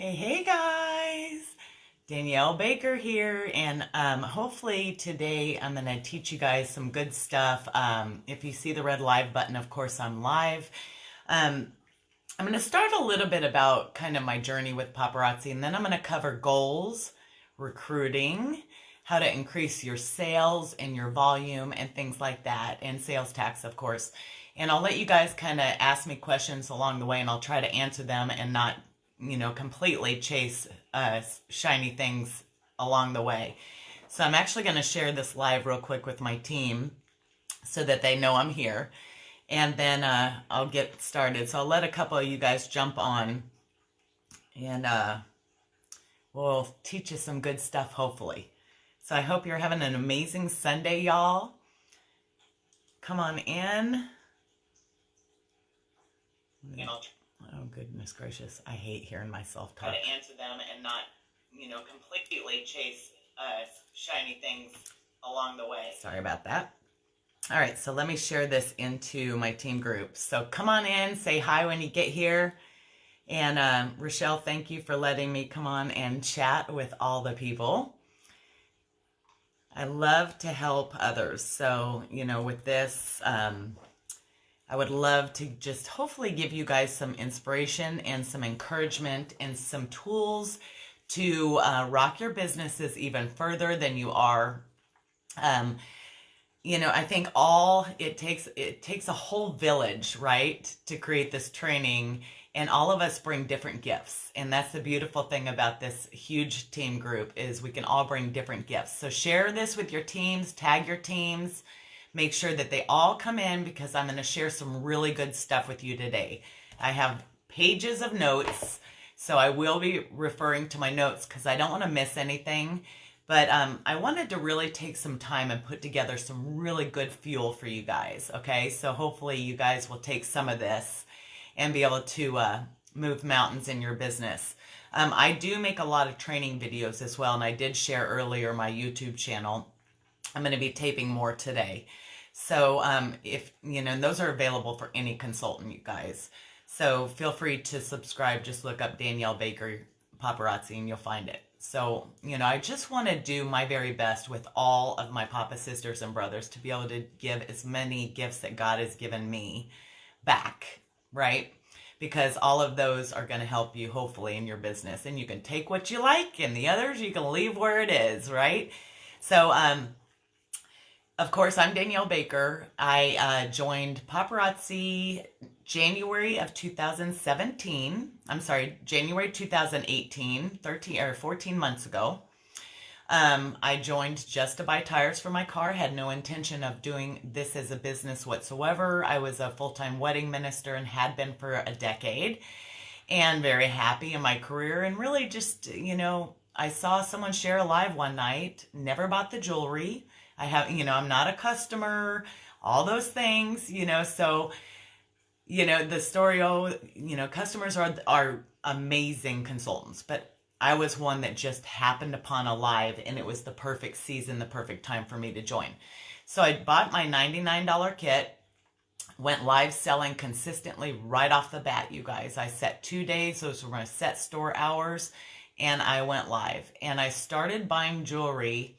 Hey guys, Danielle Baker here, and hopefully today I'm going to teach you guys some good stuff. If you see the red live button, of course I'm live. Um, I'm going to start a little bit about kind of my journey with paparazzi, and then I'm going to cover goals, recruiting, how to increase your sales and your volume and things like that, and sales tax, of course. And I'll let you guys kind of ask me questions along the way, and I'll try to answer them and not completely chase shiny things along the way. So I'm actually going to share this live real quick with my team so that they know I'm here. And then I'll get started. So I'll let a couple of you guys jump on and we'll teach you some good stuff, hopefully. So I hope you're having an amazing Sunday, y'all. Come on in. Oh, goodness gracious. I hate hearing myself talk. Try to answer them and not, completely chase shiny things along the way. Sorry about that. All right, so let me share this into my team group. So come on in, say hi when you get here. And Rochelle, thank you for letting me come on and chat with all the people. I love to help others. So, with this, I would love to just hopefully give you guys some inspiration and some encouragement and some tools to rock your businesses even further than you are. I think it takes a whole village, right, to create this training, and all of us bring different gifts. And that's the beautiful thing about this huge team group is we can all bring different gifts. So share this with your teams, tag your teams. Make sure that they all come in because I'm going to share some really good stuff with you today. I have pages of notes, so I will be referring to my notes because I don't want to miss anything. But I wanted to really take some time and put together some really good fuel for you guys, okay? So hopefully you guys will take some of this and be able to move mountains in your business. I do make a lot of training videos as well, and I did share earlier my YouTube channel. I'm going to be taping more today. So if, and those are available for any consultant, you guys. So feel free to subscribe. Just look up Danielle Baker Paparazzi and you'll find it. So, I just want to do my very best with all of my Papa sisters and brothers to be able to give as many gifts that God has given me back, right? Because all of those are going to help you hopefully in your business. And you can take what you like and the others you can leave where it is, right? So, of course, I'm Danielle Baker. I joined Paparazzi January of 2017. I'm sorry, January 2018, 14 months ago. I joined just to buy tires for my car. Had no intention of doing this as a business whatsoever. I was a full-time wedding minister and had been for a decade and very happy in my career. And really just, I saw someone share a live one night, never bought the jewelry. I have, I'm not a customer, all those things, so, the story, customers are amazing consultants, but I was one that just happened upon a live and it was the perfect season, the perfect time for me to join. So I bought my $99 kit, went live selling consistently right off the bat, you guys. I set 2 days, those were my set store hours, and I went live. And I started buying jewelry.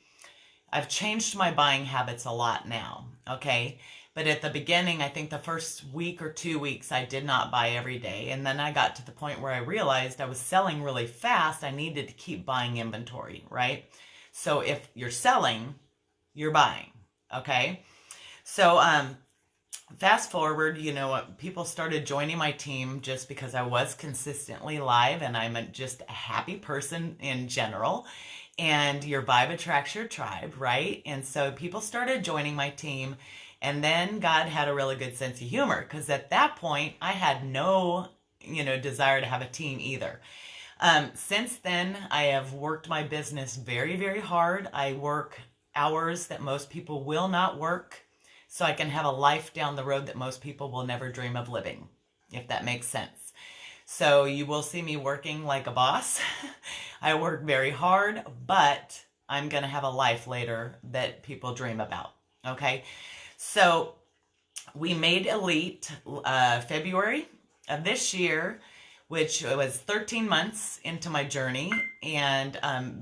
I've changed my buying habits a lot now, okay? But at the beginning, I think the first week or 2 weeks, I did not buy every day. And then I got to the point where I realized I was selling really fast. I needed to keep buying inventory, right? So if you're selling, you're buying, okay? So fast forward, people started joining my team just because I was consistently live and I'm just a happy person in general. And your vibe attracts your tribe, right? And so people started joining my team. And then God had a really good sense of humor because at that point, I had no, desire to have a team either. Since then, I have worked my business very, very hard. I work hours that most people will not work so I can have a life down the road that most people will never dream of living, if that makes sense. So you will see me working like a boss. I work very hard, but I'm going to have a life later that people dream about. Okay. So we made Elite February of this year. which was 13 months into my journey, and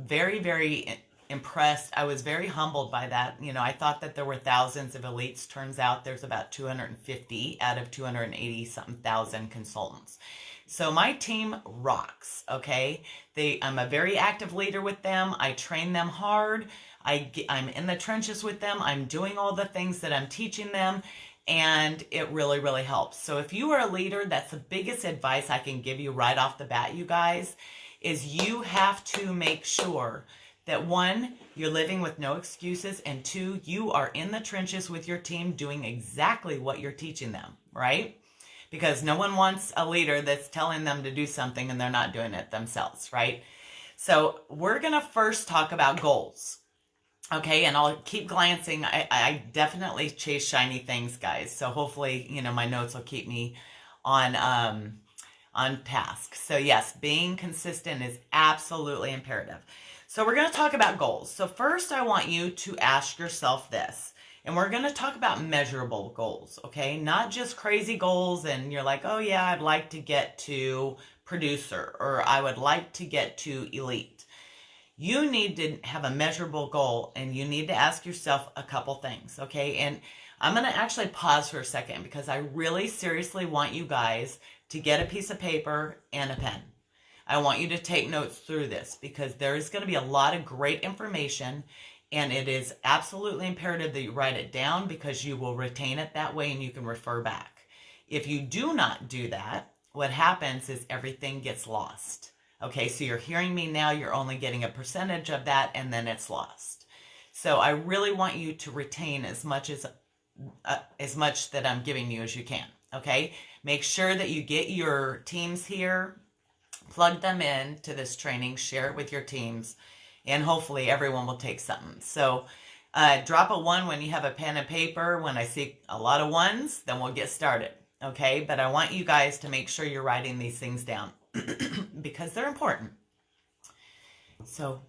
very, very impressed. I was very humbled by that. You know, I thought that there were thousands of elites. Turns out there's about 250 out of 280 something thousand consultants. So my team rocks, okay? I'm a very active leader with them. I train them hard. I'm in the trenches with them. I'm doing all the things that I'm teaching them, and it really, really helps. So if you are a leader, that's the biggest advice I can give you right off the bat, you guys, is you have to make sure that one, you're living with no excuses, and two, you are in the trenches with your team doing exactly what you're teaching them, right? Because no one wants a leader that's telling them to do something and they're not doing it themselves, right? So we're going to first talk about goals, okay? And I'll keep glancing. I definitely chase shiny things, guys. So hopefully, you know, my notes will keep me on task. So yes, being consistent is absolutely imperative. So we're going to talk about goals. So first I want you to ask yourself this, and we're going to talk about measurable goals, okay? Not just crazy goals and you're like, oh yeah, I'd like to get to producer, or I would like to get to elite. You need to have a measurable goal, and you need to ask yourself a couple things, okay? And I'm going to actually pause for a second because I really seriously want you guys to get a piece of paper and a pen. I want you to take notes through this because there is going to be a lot of great information, and it is absolutely imperative that you write it down because you will retain it that way and you can refer back. If you do not do that, what happens is everything gets lost. Okay, so you're hearing me now, you're only getting a percentage of that and then it's lost. So I really want you to retain as much that I'm giving you as you can, okay? Make sure that you get your teams here, plug them in to this training, share it with your teams, and hopefully everyone will take something. So drop a 1 when you have a pen and paper. When I see a lot of 1s, then we'll get started, okay? But I want you guys to make sure you're writing these things down because they're important. So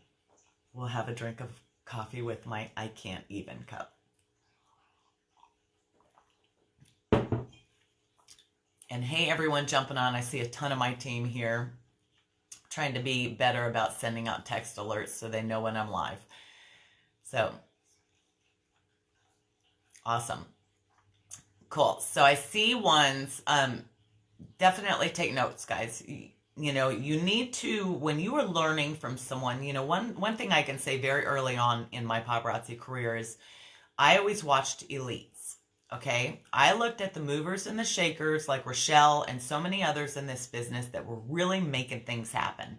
we'll have a drink of coffee with my I can't even cup. And hey, everyone jumping on. I see a ton of my team here, trying to be better about sending out text alerts so they know when I'm live. So, awesome. Cool. So I see 1s. Definitely take notes, guys. You know, you need to, when you are learning from someone, you know, one thing I can say very early on in my paparazzi career is I always watched elites. Okay, I looked at the movers and the shakers like Rochelle and so many others in this business that were really making things happen.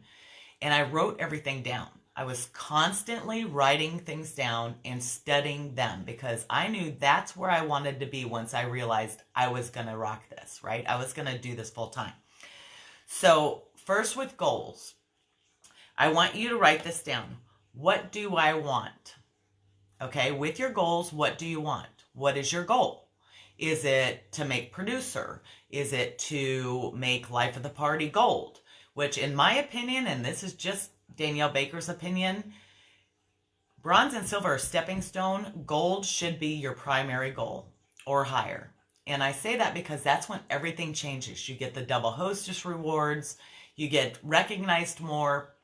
And I wrote everything down. I was constantly writing things down and studying them because I knew that's where I wanted to be once I realized I was going to rock this, right? I was going to do this full time. So first with goals, I want you to write this down. What do I want? Okay, with your goals, what do you want? What is your goal? Is it to make producer? Is it to make life of the party gold? Which in my opinion, and this is just Danielle Baker's opinion, bronze and silver are stepping stone. Gold should be your primary goal or higher. And I say that because that's when everything changes. You get the double hostess rewards, you get recognized more,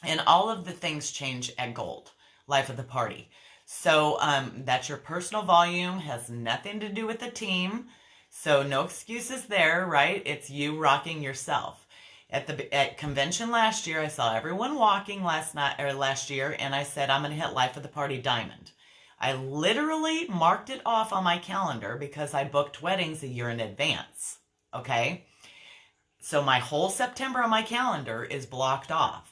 and all of the things change at gold, life of the party. So that's your personal volume, has nothing to do with the team. So no excuses there, right? It's you rocking yourself. At convention last year, I saw everyone walking last year, and I said, I'm going to hit life of the party diamond. I literally marked it off on my calendar because I booked weddings a year in advance. Okay. So my whole September on my calendar is blocked off.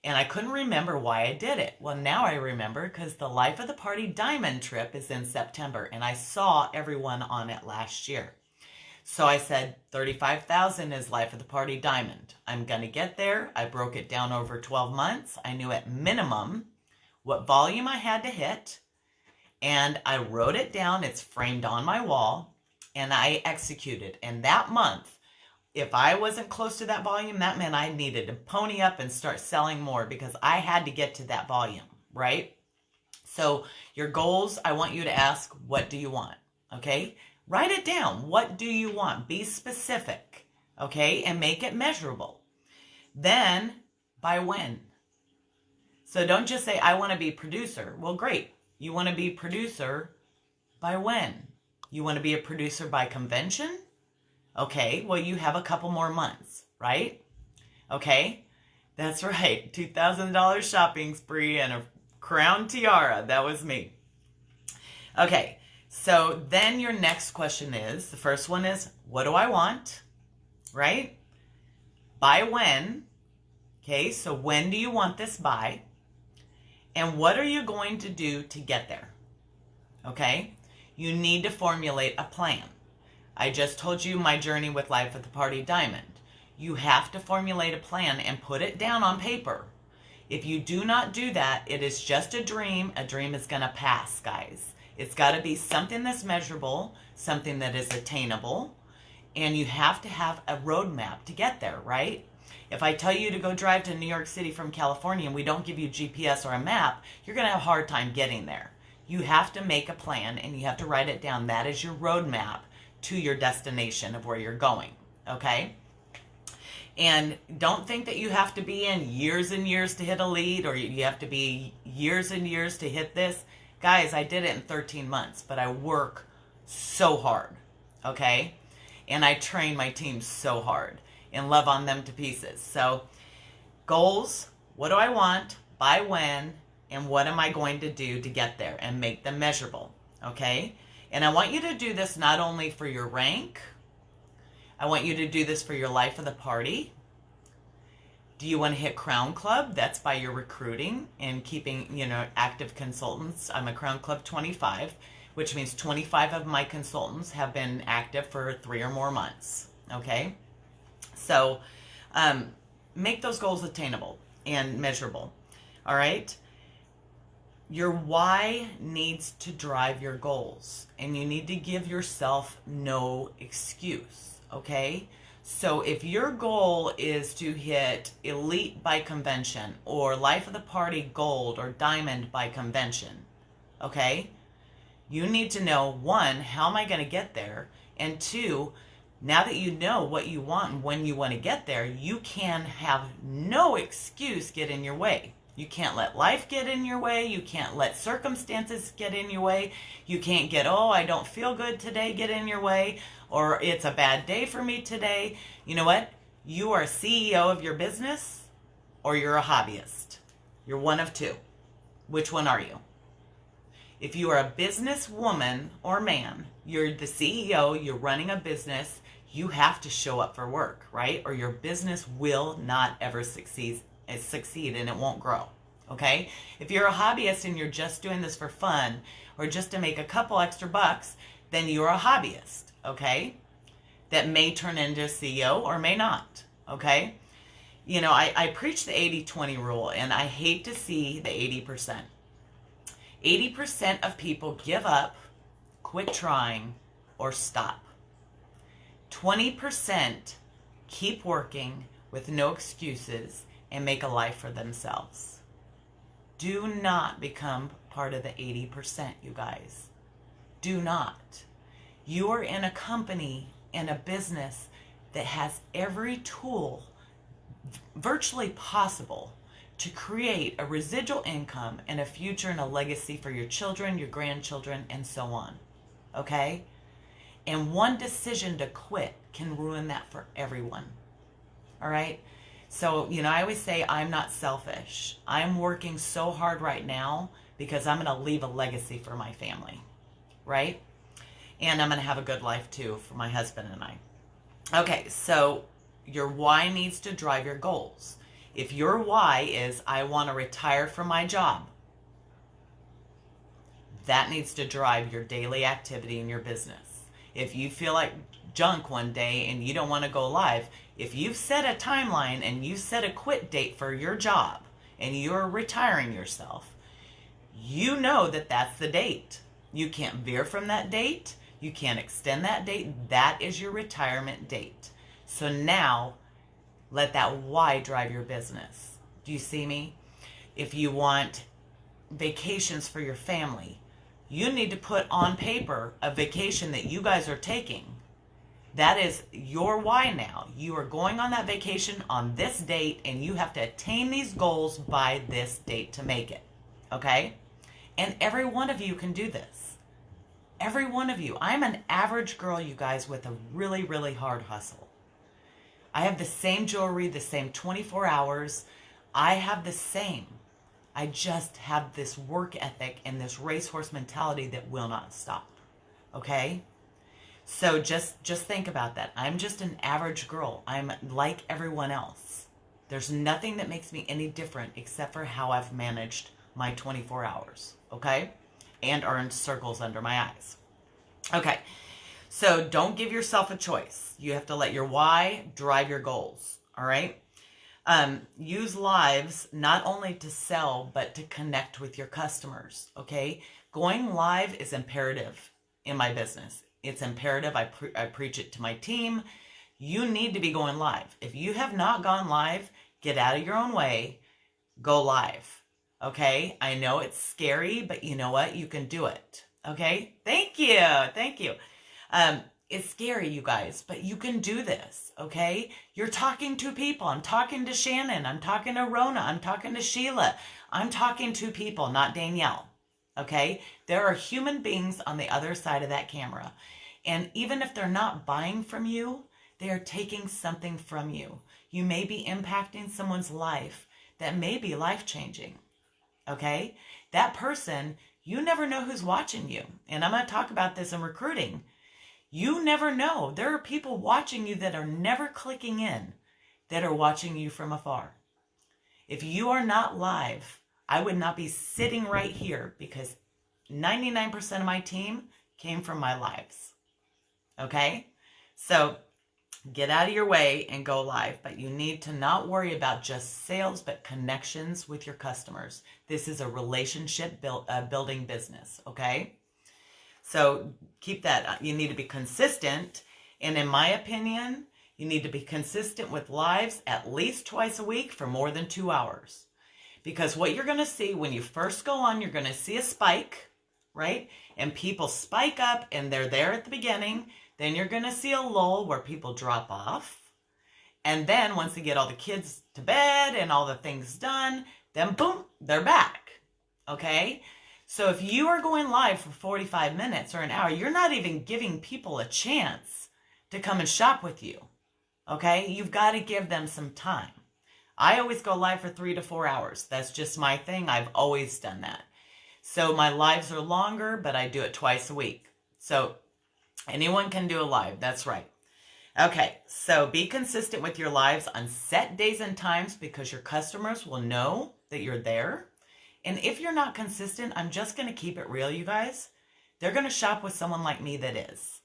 And I couldn't remember why I did it. Well, now I remember because the Life of the Party Diamond trip is in September, and I saw everyone on it last year. So I said 35,000 is Life of the Party Diamond. I'm going to get there. I broke it down over 12 months. I knew at minimum what volume I had to hit, and I wrote it down. It's framed on my wall, and I executed. And that month, if I wasn't close to that volume, that meant I needed to pony up and start selling more because I had to get to that volume, right? So your goals, I want you to ask, what do you want? Okay? Write it down. What do you want? Be specific, okay? And make it measurable. Then, by when? So don't just say, I want to be producer. Well, great. You want to be producer by when? You want to be a producer by convention? Okay, well, you have a couple more months, right? Okay, that's right. $2,000 shopping spree and a crown tiara. That was me. Okay, so then your next question is, the first one is, what do I want? Right? By when? Okay, so when do you want this by? And what are you going to do to get there? Okay, you need to formulate a plan. I just told you my journey with Life at the Party Diamond. You have to formulate a plan and put it down on paper. If you do not do that, it is just a dream. A dream is going to pass, guys. It's got to be something that's measurable, something that is attainable, and you have to have a roadmap to get there, right? If I tell you to go drive to New York City from California and we don't give you GPS or a map, you're going to have a hard time getting there. You have to make a plan and you have to write it down. That is your roadmap to your destination of where you're going, okay? And don't think that you have to be in years and years to hit a lead, or you have to be years and years to hit this. Guys, I did it in 13 months, but I work so hard, okay? And I train my team so hard and love on them to pieces. So goals, what do I want, by when, and what am I going to do to get there, and make them measurable, okay? And I want you to do this not only for your rank, I want you to do this for your Life of the Party. Do you want to hit Crown Club? That's by your recruiting and keeping, active consultants. I'm a Crown Club 25, which means 25 of my consultants have been active for 3 or more months, okay? So make those goals attainable and measurable, all right? Your why needs to drive your goals, and you need to give yourself no excuse, okay? So if your goal is to hit elite by convention, or Life of the Party gold or diamond by convention, okay? You need to know, 1, how am I going to get there? And 2, now that you know what you want and when you want to get there, you can have no excuse get in your way. You can't let life get in your way. You can't let circumstances get in your way. You can't get, I don't feel good today, get in your way, or it's a bad day for me today. You know what? You are a CEO of your business, or you're a hobbyist. You're one of two. Which one are you? If you are a businesswoman or man, you're the CEO, you're running a business, you have to show up for work, right? Or your business will not ever succeed and it won't grow, okay? If you're a hobbyist and you're just doing this for fun or just to make a couple extra bucks, then you're a hobbyist, okay? That may turn into a CEO or may not, okay? I preach the 80-20 rule, and I hate to see the 80%. 80% of people give up, quit trying, or stop. 20% keep working with no excuses and make a life for themselves. Do not become part of the 80%, you guys. Do not. You are in a company and a business that has every tool virtually possible to create a residual income and a future and a legacy for your children, your grandchildren, and so on. Okay? And one decision to quit can ruin that for everyone. All right? So, I always say I'm not selfish. I'm working so hard right now because I'm going to leave a legacy for my family, right? And I'm going to have a good life too for my husband and I. Okay, so your why needs to drive your goals. If your why is, I want to retire from my job, that needs to drive your daily activity in your business. If you feel like junk one day and you don't want to go live, if you've set a timeline and you set a quit date for your job and you're retiring yourself, you know that that's the date. You can't veer from that date. You can't extend that date. That is your retirement date. So now let that why drive your business. Do you see me? If you want vacations for your family, you need to put on paper a vacation that you guys are taking That is your why now. You are going on that vacation on this date, and you have to attain these goals by this date to make it. Okay? And every one of you can do this. Every one of you. I'm an average girl, you guys, with a really, really hard hustle. I have the same jewelry, the same 24 hours. I have the same. I just have this work ethic and this racehorse mentality that will not stop. Okay? So just think about that. I'm just an average girl. I'm like everyone else. There's nothing that makes me any different except for how I've managed my 24 hours. Okay? And earned circles under my eyes. Okay. So don't give yourself a choice. You have to let your why drive your goals. All right? Use lives not only to sell, but to connect with your customers. Okay? Going live is imperative in my business. It's imperative. I preach it to my team. You need to be going live. If you have not gone live, get out of your own way. Go live. Okay? I know it's scary, but you know what? You can do it. Okay? Thank you. Thank you. It's scary, you guys, but you can do this. Okay? You're talking to people. I'm talking to Shannon. I'm talking to Rona. I'm talking to Sheila. I'm talking to people, not Danielle. Okay? There are human beings on the other side of that camera. And even if they're not buying from you, they are taking something from you. You may be impacting someone's life that may be life-changing. Okay? That person, you never know who's watching you. And I'm going to talk about this in recruiting. You never know. There are people watching you that are never clicking in, that are watching you from afar. If you are not live, I would not be sitting right here because 99% of my team came from my lives. Okay? So get out of your way and go live. But you need to not worry about just sales, but connections with your customers. This is a relationship building business. Okay? So keep that. You need to be consistent. And in my opinion, you need to be consistent with lives at least twice a week for more than 2 hours. Because what you're going to see when you first go on, you're going to see a spike, right? And people spike up and they're there at the beginning. Then you're going to see a lull where people drop off. And then once they get all the kids to bed and all the things done, then boom, they're back. Okay? So if you are going live for 45 minutes or an hour, you're not even giving people a chance to come and shop with you. Okay? You've got to give them some time. I always go live for 3 to 4 hours. That's just my thing. I've always done that. So my lives are longer, but I do it twice a week. So anyone can do a live. That's right. Okay, so be consistent with your lives on set days and times because your customers will know that you're there. And if you're not consistent, I'm just going to keep it real, you guys. They're going to shop with someone like me that is,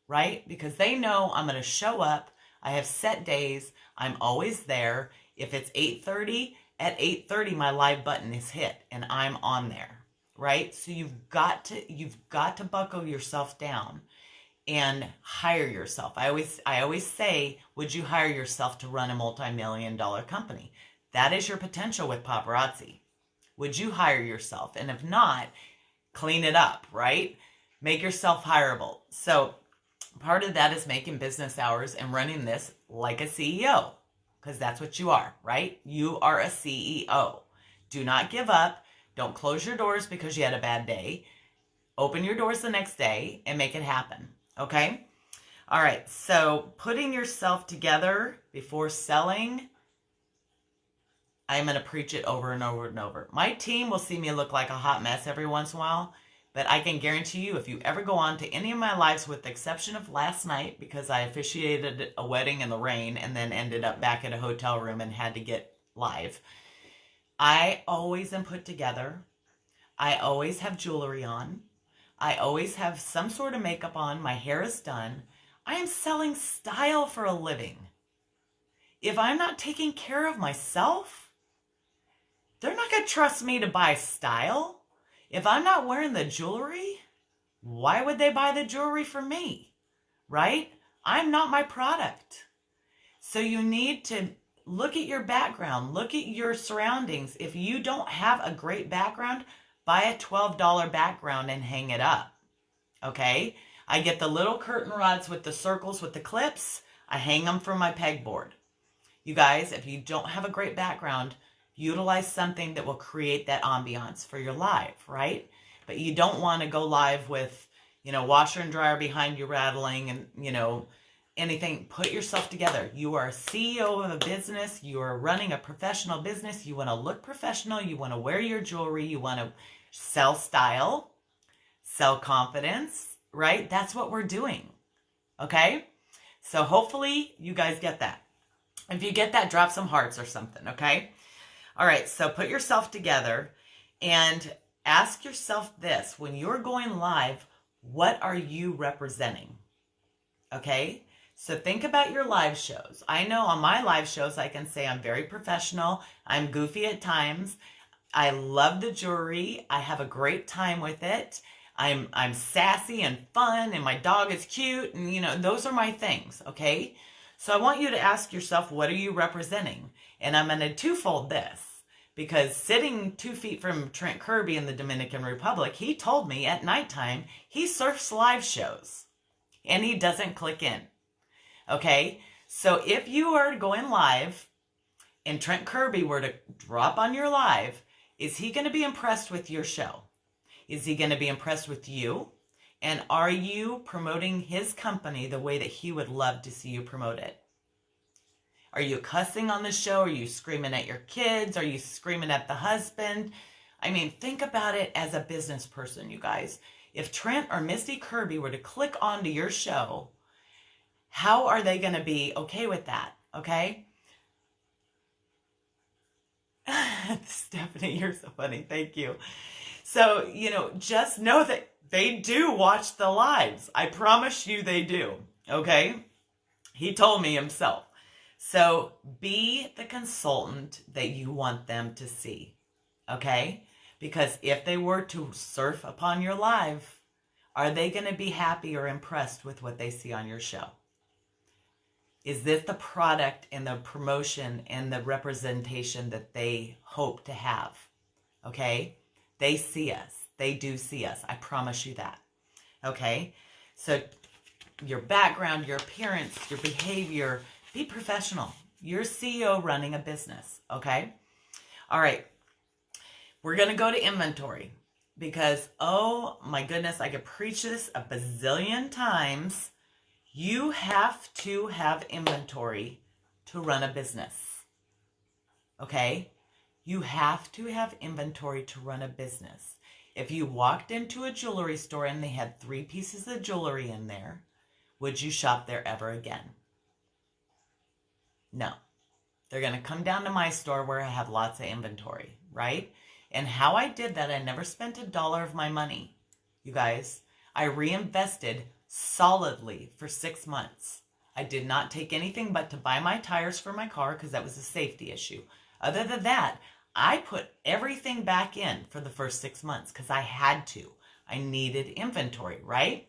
right? Because they know I'm going to show up. I have set days. I'm always there. If it's 8:30, at 8:30 my live button is hit and I'm on there, right? So you've got to buckle yourself down and hire yourself. I always say, would you hire yourself to run a multi-million-dollar company? That is your potential with paparazzi. Would you hire yourself? And if not, clean it up, right? Make yourself hireable. So part of that is making business hours and running this like a CEO, because that's what you are, right? You are a CEO. Do not give up. Don't close your doors because you had a bad day. Open your doors the next day and make it happen, okay? All right, so putting yourself together before selling, I'm going to preach it over and over and over. My team will see me look like a hot mess every once in a while, but I can guarantee you if you ever go on to any of my lives, with the exception of last night, because I officiated a wedding in the rain and then ended up back at a hotel room and had to get live, I always am put together. I always have jewelry on. I always have some sort of makeup on. My hair is done. I am selling style for a living. If I'm not taking care of myself, they're not going to trust me to buy style. If I'm not wearing the jewelry, why would they buy the jewelry from me? Right? I'm not my product. So you need to look at your background. Look at your surroundings. If you don't have a great background, buy a $12 background and hang it up. Okay? I get the little curtain rods with the circles with the clips. I hang them from my pegboard. You guys, if you don't have a great background, utilize something that will create that ambiance for your live, right? But you don't want to go live with, washer and dryer behind you rattling and, anything. Put yourself together. You are a CEO of a business. You are running a professional business. You want to look professional. You want to wear your jewelry. You want to sell style, sell confidence, right? That's what we're doing. Okay? So hopefully you guys get that. If you get that, drop some hearts or something, okay? All right, so put yourself together and ask yourself this. When you're going live, what are you representing? Okay? So think about your live shows. I know on my live shows, I can say I'm very professional. I'm goofy at times. I love the jewelry. I have a great time with it. I'm sassy and fun, and my dog is cute, and those are my things, okay? So I want you to ask yourself, what are you representing? And I'm going to twofold this, because sitting 2 feet from Trent Kirby in the Dominican Republic, he told me at nighttime he surfs live shows and he doesn't click in. Okay? So if you are going live and Trent Kirby were to drop on your live, is he going to be impressed with your show? Is he going to be impressed with you? And are you promoting his company the way that he would love to see you promote it? Are you cussing on the show? Are you screaming at your kids? Are you screaming at the husband? I mean, think about it as a business person, you guys. If Trent or Misty Kirby were to click onto your show, how are they going to be okay with that? Okay? Stephanie, you're so funny. Thank you. So, just know that they do watch the lives. I promise you they do. Okay? He told me himself. So be the consultant that you want them to see. Okay? Because if they were to surf upon your live, are they going to be happy or impressed with what they see on your show? Is this the product and the promotion and the representation that they hope to have? Okay? They see us. They do see us. I promise you that. Okay? So your background, your appearance, your behavior, be professional. You're a CEO running a business. Okay? All right. We're going to go to inventory because, oh my goodness, I could preach this a bazillion times. You have to have inventory to run a business. Okay? You have to have inventory to run a business. If you walked into a jewelry store and they had 3 pieces of jewelry in there, would you shop there ever again? No. They're going to come down to my store where I have lots of inventory, right? And how I did that, I never spent $1 of my money. You guys, I reinvested solidly for 6 months. I did not take anything but to buy my tires for my car because that was a safety issue. Other than that, I put everything back in for the first 6 months because I had to. I needed inventory, right?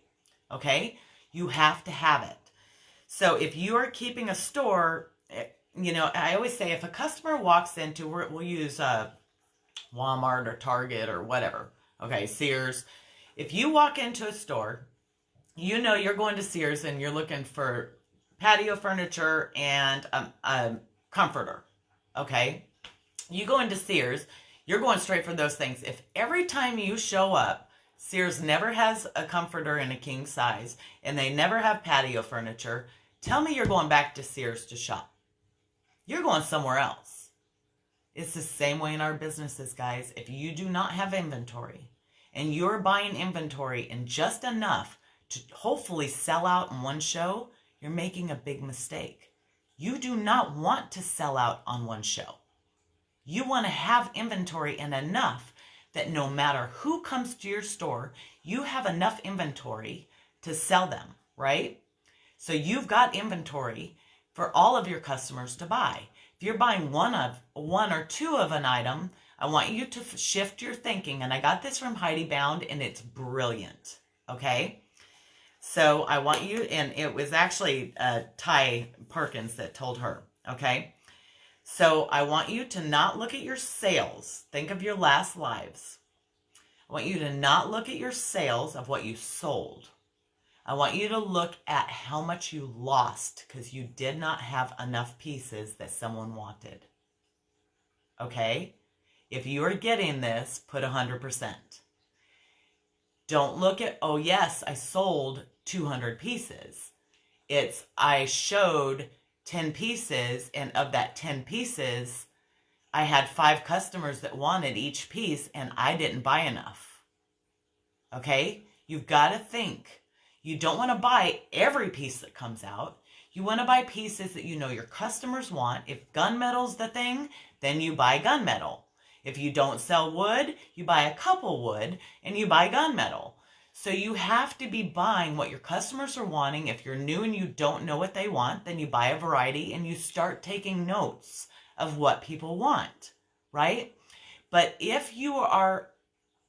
Okay? You have to have it. So if you are keeping a store, I always say if a customer walks into, we'll use Walmart or Target or whatever. Okay, Sears. If you walk into a store, you're going to Sears and you're looking for patio furniture and a comforter. Okay? You go into Sears, you're going straight for those things. If every time you show up, Sears never has a comforter in a king size and they never have patio furniture, tell me you're going back to Sears to shop. You're going somewhere else. It's the same way in our businesses, guys. If you do not have inventory and you're buying inventory in just enough to hopefully sell out in one show, you're making a big mistake. You do not want to sell out on one show. You want to have inventory and enough that no matter who comes to your store, you have enough inventory to sell them, right? So you've got inventory for all of your customers to buy. If you're buying one or two of an item, I want you to shift your thinking. And I got this from Heidi Bound and it's brilliant. Okay. So I want you, and it was actually Ty Perkins that told her. Okay. So I want you to not look at your sales. Think of your last lives. I want you to not look at your sales of what you sold. I want you to look at how much you lost because you did not have enough pieces that someone wanted. Okay? If you are getting this, put 100%. Don't look at, oh yes, I sold 200 pieces. It's, I showed 10 pieces, and of that 10 pieces, I had 5 customers that wanted each piece, and I didn't buy enough. Okay? You've got to think. You don't want to buy every piece that comes out. You want to buy pieces that you know your customers want. If gunmetal's the thing, then you buy gunmetal. If you don't sell wood, you buy a couple wood and you buy gunmetal. So you have to be buying what your customers are wanting. If you're new and you don't know what they want, then you buy a variety and you start taking notes of what people want, right? But if you are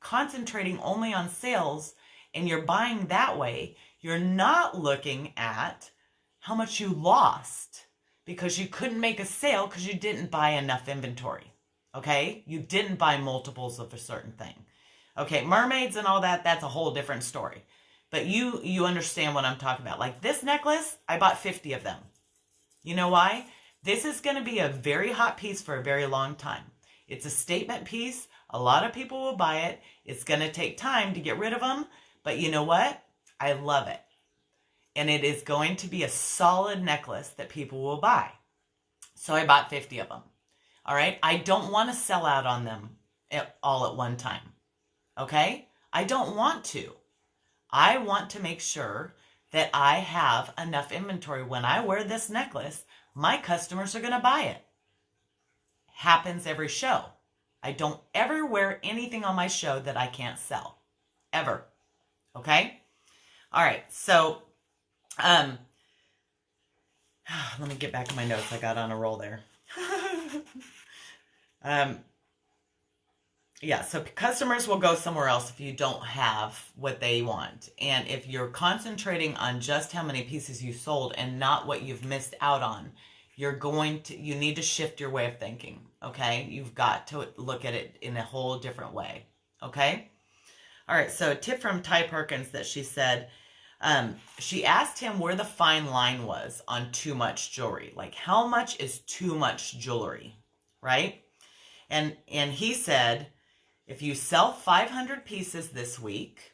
concentrating only on sales and you're buying that way, you're not looking at how much you lost because you couldn't make a sale because you didn't buy enough inventory, okay? You didn't buy multiples of a certain thing. Okay, mermaids and all that, that's a whole different story. But you understand what I'm talking about. Like this necklace, I bought 50 of them. You know why? This is going to be a very hot piece for a very long time. It's a statement piece. A lot of people will buy it. It's going to take time to get rid of them. But you know what? I love it. And it is going to be a solid necklace that people will buy. So I bought 50 of them. All right? I don't want to sell out on them all at one time. Okay? I don't want to. I want to make sure that I have enough inventory. When I wear this necklace, my customers are going to buy it. Happens every show. I don't ever wear anything on my show that I can't sell. Ever. Okay? All right. So, let me get back to my notes. I got on a roll there. Yeah, so customers will go somewhere else if you don't have what they want. And if you're concentrating on just how many pieces you sold and not what you've missed out on, you need to shift your way of thinking, okay? You've got to look at it in a whole different way, okay? All right, so a tip from Ty Perkins that she said, she asked him where the fine line was on too much jewelry. Like, how much is too much jewelry, right? And he said, if you sell 500 pieces this week,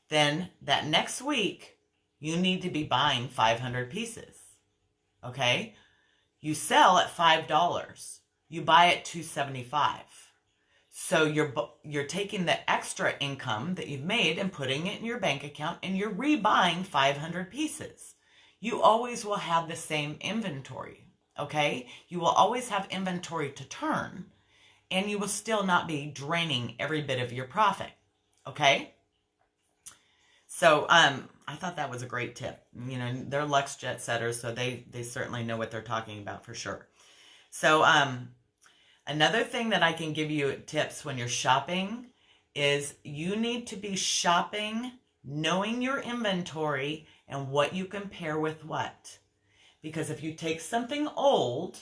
then that next week, you need to be buying 500 pieces, okay? You sell at $5. You buy at $2.75. So you're taking the extra income that you've made and putting it in your bank account, and you're rebuying 500 pieces. You always will have the same inventory, okay? You will always have inventory to turn, and you will still not be draining every bit of your profit, okay? So I thought that was a great tip. You know, they're Lux jet setters, so they certainly know what they're talking about for sure. So another thing that I can give you tips when you're shopping is you need to be shopping knowing your inventory and what you compare with what. Because if you take something old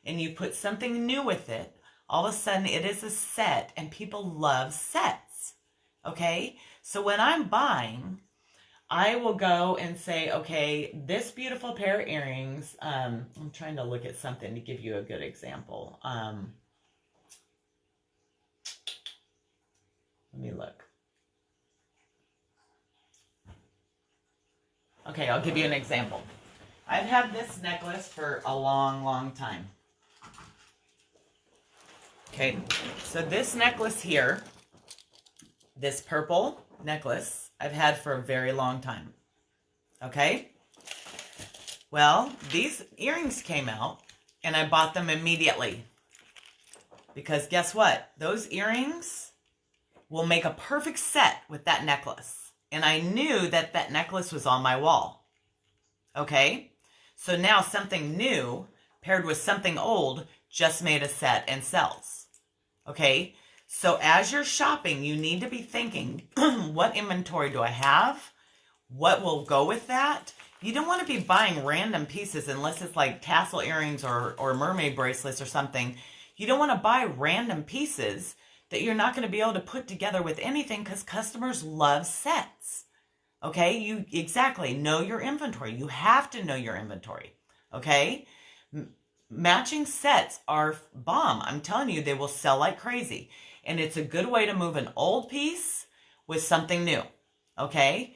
and you put something new with it, all of a sudden it is a set, and people love sets, okay? So when I'm buying, I will go and say, okay, this beautiful pair of earrings, I'm trying to look at something to give you a good example. Let me look. Okay, I'll give you an example. I've had this necklace for a long, long time. Okay, so this necklace here, this purple necklace, I've had for a very long time. Okay? Well, these earrings came out, and I bought them immediately. Because guess what? Those earrings will make a perfect set with that necklace. And I knew that that necklace was on my wall. Okay? So now something new paired with something old just made a set and sells. Okay? So as you're shopping, you need to be thinking, what inventory do I have? What will go with that? You don't want to be buying random pieces unless it's like tassel earrings or mermaid bracelets or something. You don't want to buy random pieces that you're not going to be able to put together with anything because customers love sets. Okay, you exactly know your inventory. You have to know your inventory. Okay, matching sets are bomb. I'm telling you, they will sell like crazy. And it's a good way to move an old piece with something new. Okay,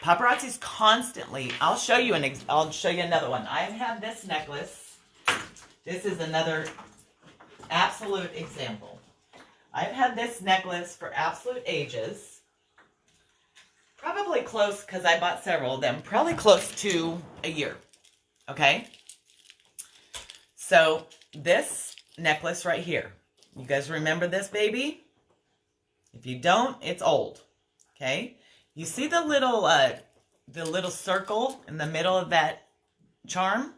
paparazzi's constantly. I'll show you another one. I've had this necklace. This is another absolute example. I've had this necklace for absolute ages. Probably close, because I bought several of them, probably close to a year. Okay? So, this necklace right here. You guys remember this baby? If you don't, it's old. Okay? You see the little circle in the middle of that charm?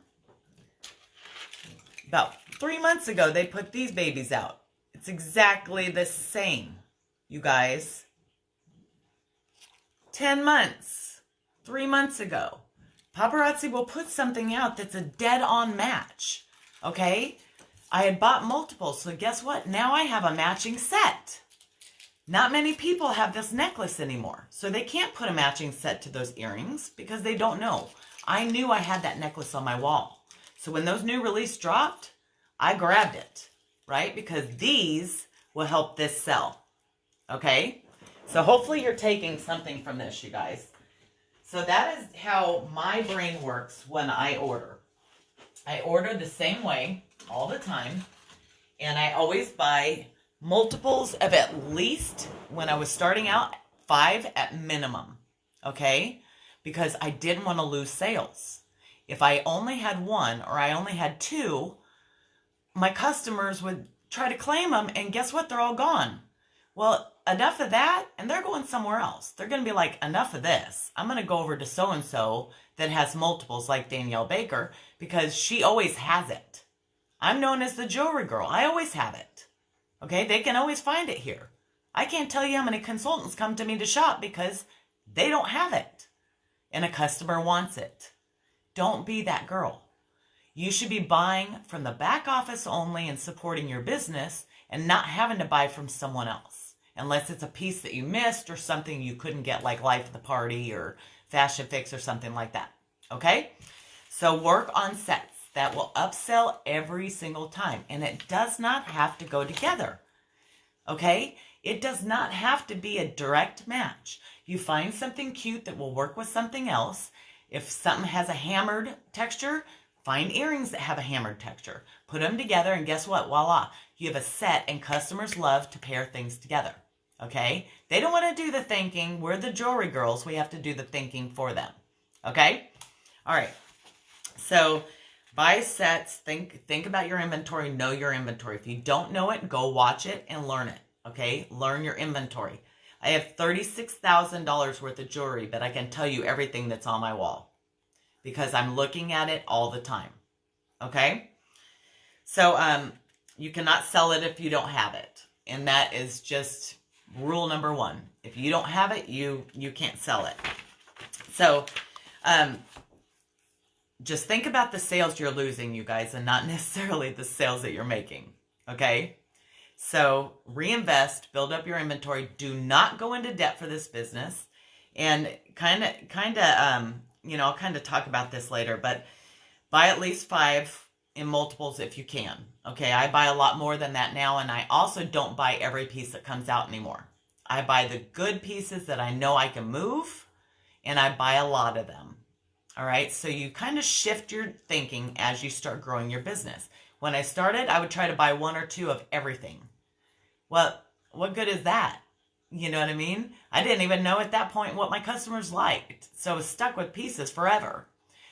About 3 months ago, they put these babies out. It's exactly the same, you guys. 10 months, 3 months ago. Paparazzi will put something out that's a dead-on match, okay? I had bought multiples, so guess what? Now I have a matching set. Not many people have this necklace anymore, so they can't put a matching set to those earrings because they don't know. I knew I had that necklace on my wall. So when those new release dropped, I grabbed it, right? Because these will help this sell, okay? So hopefully you're taking something from this, you guys. So that is how my brain works when I order. I order the same way all the time, and I always buy multiples of at least, when I was starting out, 5 at minimum, okay? Because I didn't want to lose sales. If I only had 1 or I only had 2, my customers would try to claim them, and guess what? They're all gone. Well, enough of that, and they're going somewhere else. They're going to be like, enough of this. I'm going to go over to so-and-so that has multiples like Danielle Baker because she always has it. I'm known as the jewelry girl. I always have it. Okay, they can always find it here. I can't tell you how many consultants come to me to shop because they don't have it. And a customer wants it. Don't be that girl. You should be buying from the back office only and supporting your business and not having to buy from someone else. Unless it's a piece that you missed or something you couldn't get, like Life at the Party or Fashion Fix or something like that. Okay? So work on sets that will upsell every single time. And it does not have to go together. Okay? It does not have to be a direct match. You find something cute that will work with something else. If something has a hammered texture, find earrings that have a hammered texture. Put them together and guess what? Voila. You have a set, and customers love to pair things together. Okay? They don't want to do the thinking. We're the jewelry girls. We have to do the thinking for them. Okay? All right. So buy sets. Think about your inventory. Know your inventory. If you don't know it, go watch it and learn it. Okay? Learn your inventory. I have $36,000 worth of jewelry, but I can tell you everything that's on my wall because I'm looking at it all the time. Okay? So you cannot sell it if you don't have it. And that is just rule number 1. If you don't have it, you can't sell it. So just think about the sales you're losing, you guys, and not necessarily the sales that you're making. Okay? So reinvest, build up your inventory. Do not go into debt for this business. And I'll kind of talk about this later, but buy at least 5 in multiples if you can. Okay, I buy a lot more than that now, and I also don't buy every piece that comes out anymore. I buy the good pieces that I know I can move, and I buy a lot of them. All right, so you kind of shift your thinking as you start growing your business. When I started, I would try to buy 1 or 2 of everything. Well, what good is that? You know what I mean? I didn't even know at that point what my customers liked. So I was stuck with pieces forever.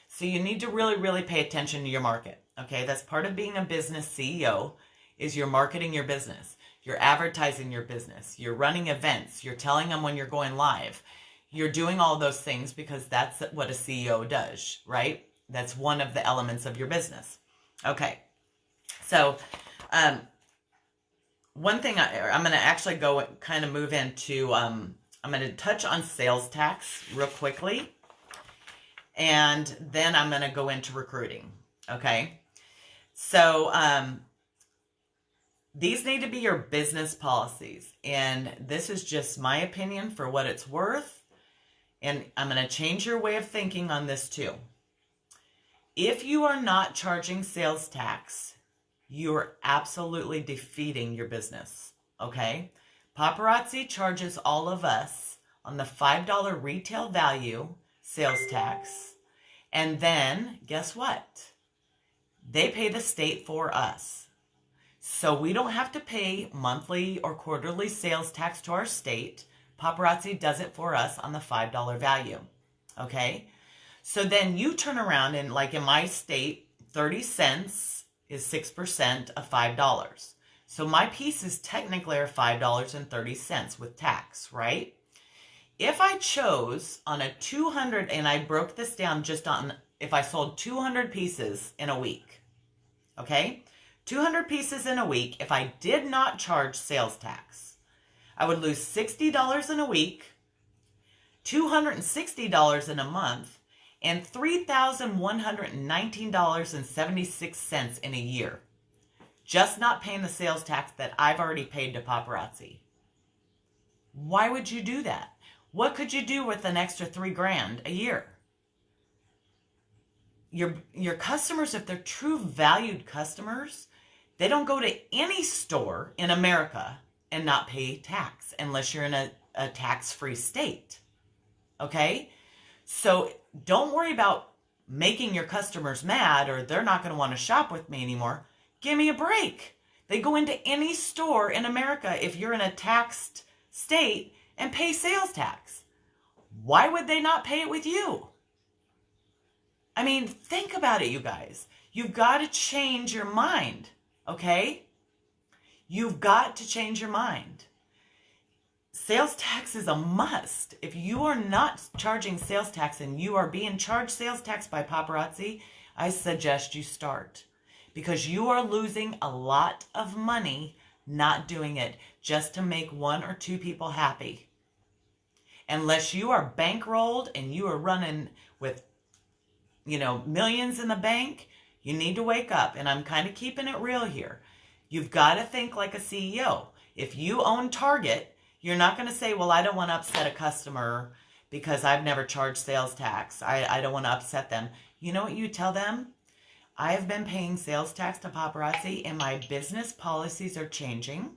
So you need to really, really pay attention to your market. Okay, that's part of being a business CEO is you're marketing your business. You're advertising your business. You're running events. You're telling them when you're going live. You're doing all those things because that's what a CEO does, right? That's one of the elements of your business. Okay, so one thing I'm going to actually go kind of move into, I'm going to touch on sales tax real quickly. And then I'm going to go into recruiting. Okay. So, these need to be your business policies. And this is just my opinion for what it's worth. And I'm going to change your way of thinking on this too. If you are not charging sales tax, you are absolutely defeating your business, okay? Paparazzi charges all of us on the $5 retail value sales tax. And then, guess what? They pay the state for us. So we don't have to pay monthly or quarterly sales tax to our state. Paparazzi does it for us on the $5 value, okay? So then you turn around and, like in my state, 30 cents is 6% of $5. So my pieces technically are $5.30 with tax, right? If I chose on a 200, and I broke this down just on if I sold 200 pieces in a week, okay? 200 pieces in a week, if I did not charge sales tax, I would lose $60 in a week, $260 in a month, and $3,119.76 in a year. Just not paying the sales tax that I've already paid to paparazzi. Why would you do that? What could you do with an extra $3,000 a year? Your customers, if they're true valued customers, they don't go to any store in America and not pay tax unless you're in a tax-free state. Okay? So don't worry about making your customers mad or they're not going to want to shop with me anymore. Give me a break. They go into any store in America if you're in a taxed state and pay sales tax. Why would they not pay it with you? I mean, think about it, you guys. You've got to change your mind, okay? You've got to change your mind. Sales tax is a must. If you are not charging sales tax and you are being charged sales tax by paparazzi, I suggest you start. Because you are losing a lot of money not doing it just to make one or two people happy. Unless you are bankrolled and you are running with, millions in the bank, you need to wake up. And I'm kind of keeping it real here. You've got to think like a CEO. If you own Target, you're not going to say, well, I don't want to upset a customer because I've never charged sales tax. I don't want to upset them. You know what you tell them? I have been paying sales tax to paparazzi and my business policies are changing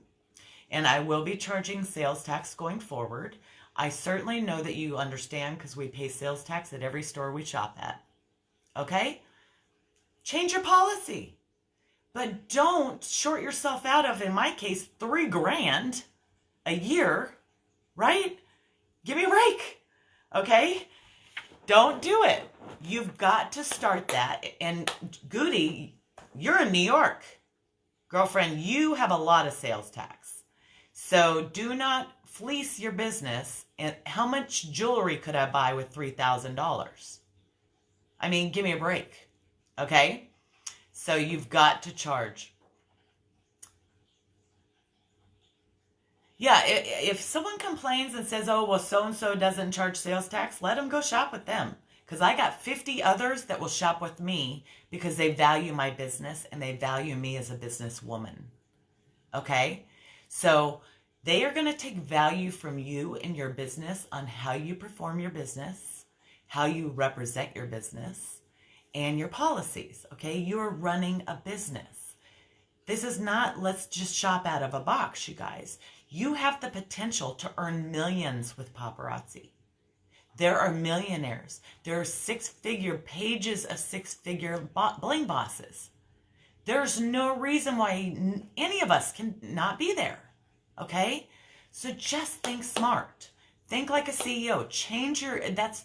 and I will be charging sales tax going forward. I certainly know that you understand because we pay sales tax at every store we shop at. Okay? Change your policy. But don't short yourself out of, in my case, $3,000 a year, right? Give me a break. Okay? Don't do it. You've got to start that. And Goody, you're in New York. Girlfriend, you have a lot of sales tax. So do not fleece your business. And how much jewelry could I buy with $3,000? I mean, give me a break. Okay? So you've got to charge. Yeah, if someone complains and says, oh, well, so-and-so doesn't charge sales tax, let them go shop with them. Because I got 50 others that will shop with me because they value my business and they value me as a businesswoman. Okay? So they are going to take value from you and your business on how you perform your business, how you represent your business, and your policies. Okay? You're running a business. This is not, let's just shop out of a box, you guys. You have the potential to earn millions with paparazzi. There are millionaires. There are six-figure pages of six-figure bling bosses. There's no reason why any of us can not be there. Okay? So just think smart. Think like a CEO.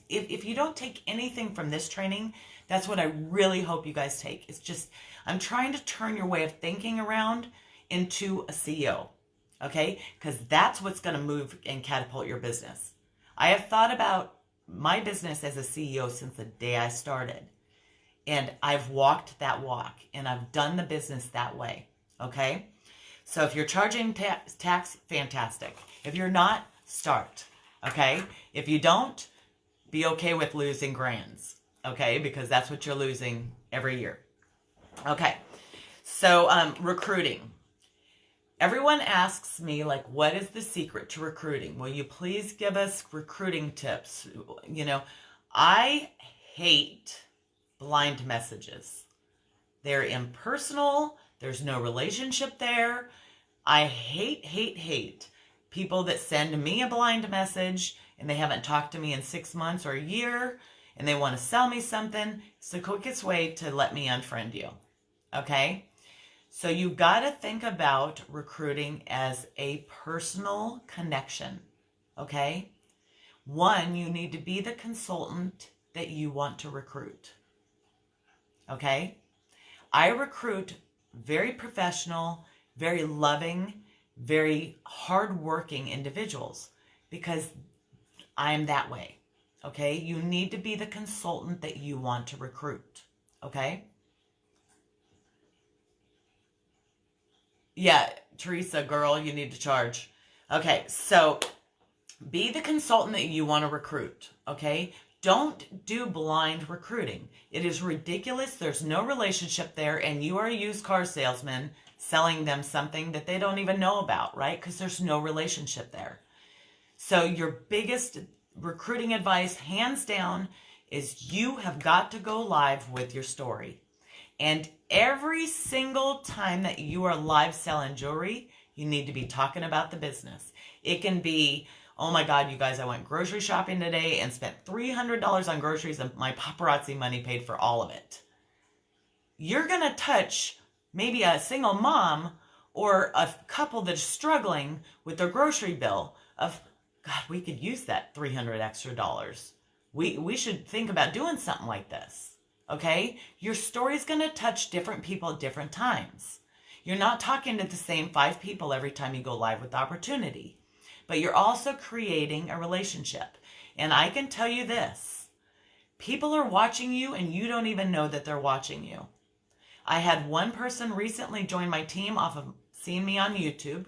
If you don't take anything from this training, that's what I really hope you guys take. It's just, I'm trying to turn your way of thinking around into a CEO. Okay? Because that's what's going to move and catapult your business. I have thought about my business as a CEO since the day I started. And I've walked that walk. And I've done the business that way. Okay? So if you're charging tax, fantastic. If you're not, start. Okay? If you don't, be okay with losing grands. Okay? Because that's what you're losing every year. Okay. So recruiting. Everyone asks me, like, what is the secret to recruiting? Will you please give us recruiting tips? You know, I hate blind messages. They're impersonal. There's no relationship there. I hate people that send me a blind message and they haven't talked to me in 6 months or a year and they want to sell me something. It's the quickest way to let me unfriend you. Okay? So you got to think about recruiting as a personal connection. Okay? One, you need to be the consultant that you want to recruit. Okay? I recruit very professional, very loving, very hardworking individuals because I'm that way. Okay? You need to be the consultant that you want to recruit. Okay? Yeah, Teresa, girl, you need to charge. Okay, so be the consultant that you want to recruit. Okay? Don't do blind recruiting. It is ridiculous. There's no relationship there, and you are a used car salesman selling them something that they don't even know about, right? Because there's no relationship there. So your biggest recruiting advice, hands down, is you have got to go live with your story. And every single time that you are live selling jewelry, you need to be talking about the business. It can be, oh my God, you guys, I went grocery shopping today and spent $300 on groceries and my paparazzi money paid for all of it. You're going to touch maybe a single mom or a couple that's struggling with their grocery bill of, God, we could use that $300 extra dollars. We should think about doing something like this. Okay? Your story is going to touch different people at different times. You're not talking to the same 5 people every time you go live with opportunity. But you're also creating a relationship. And I can tell you this. People are watching you and you don't even know that they're watching you. I had one person recently join my team off of seeing me on YouTube.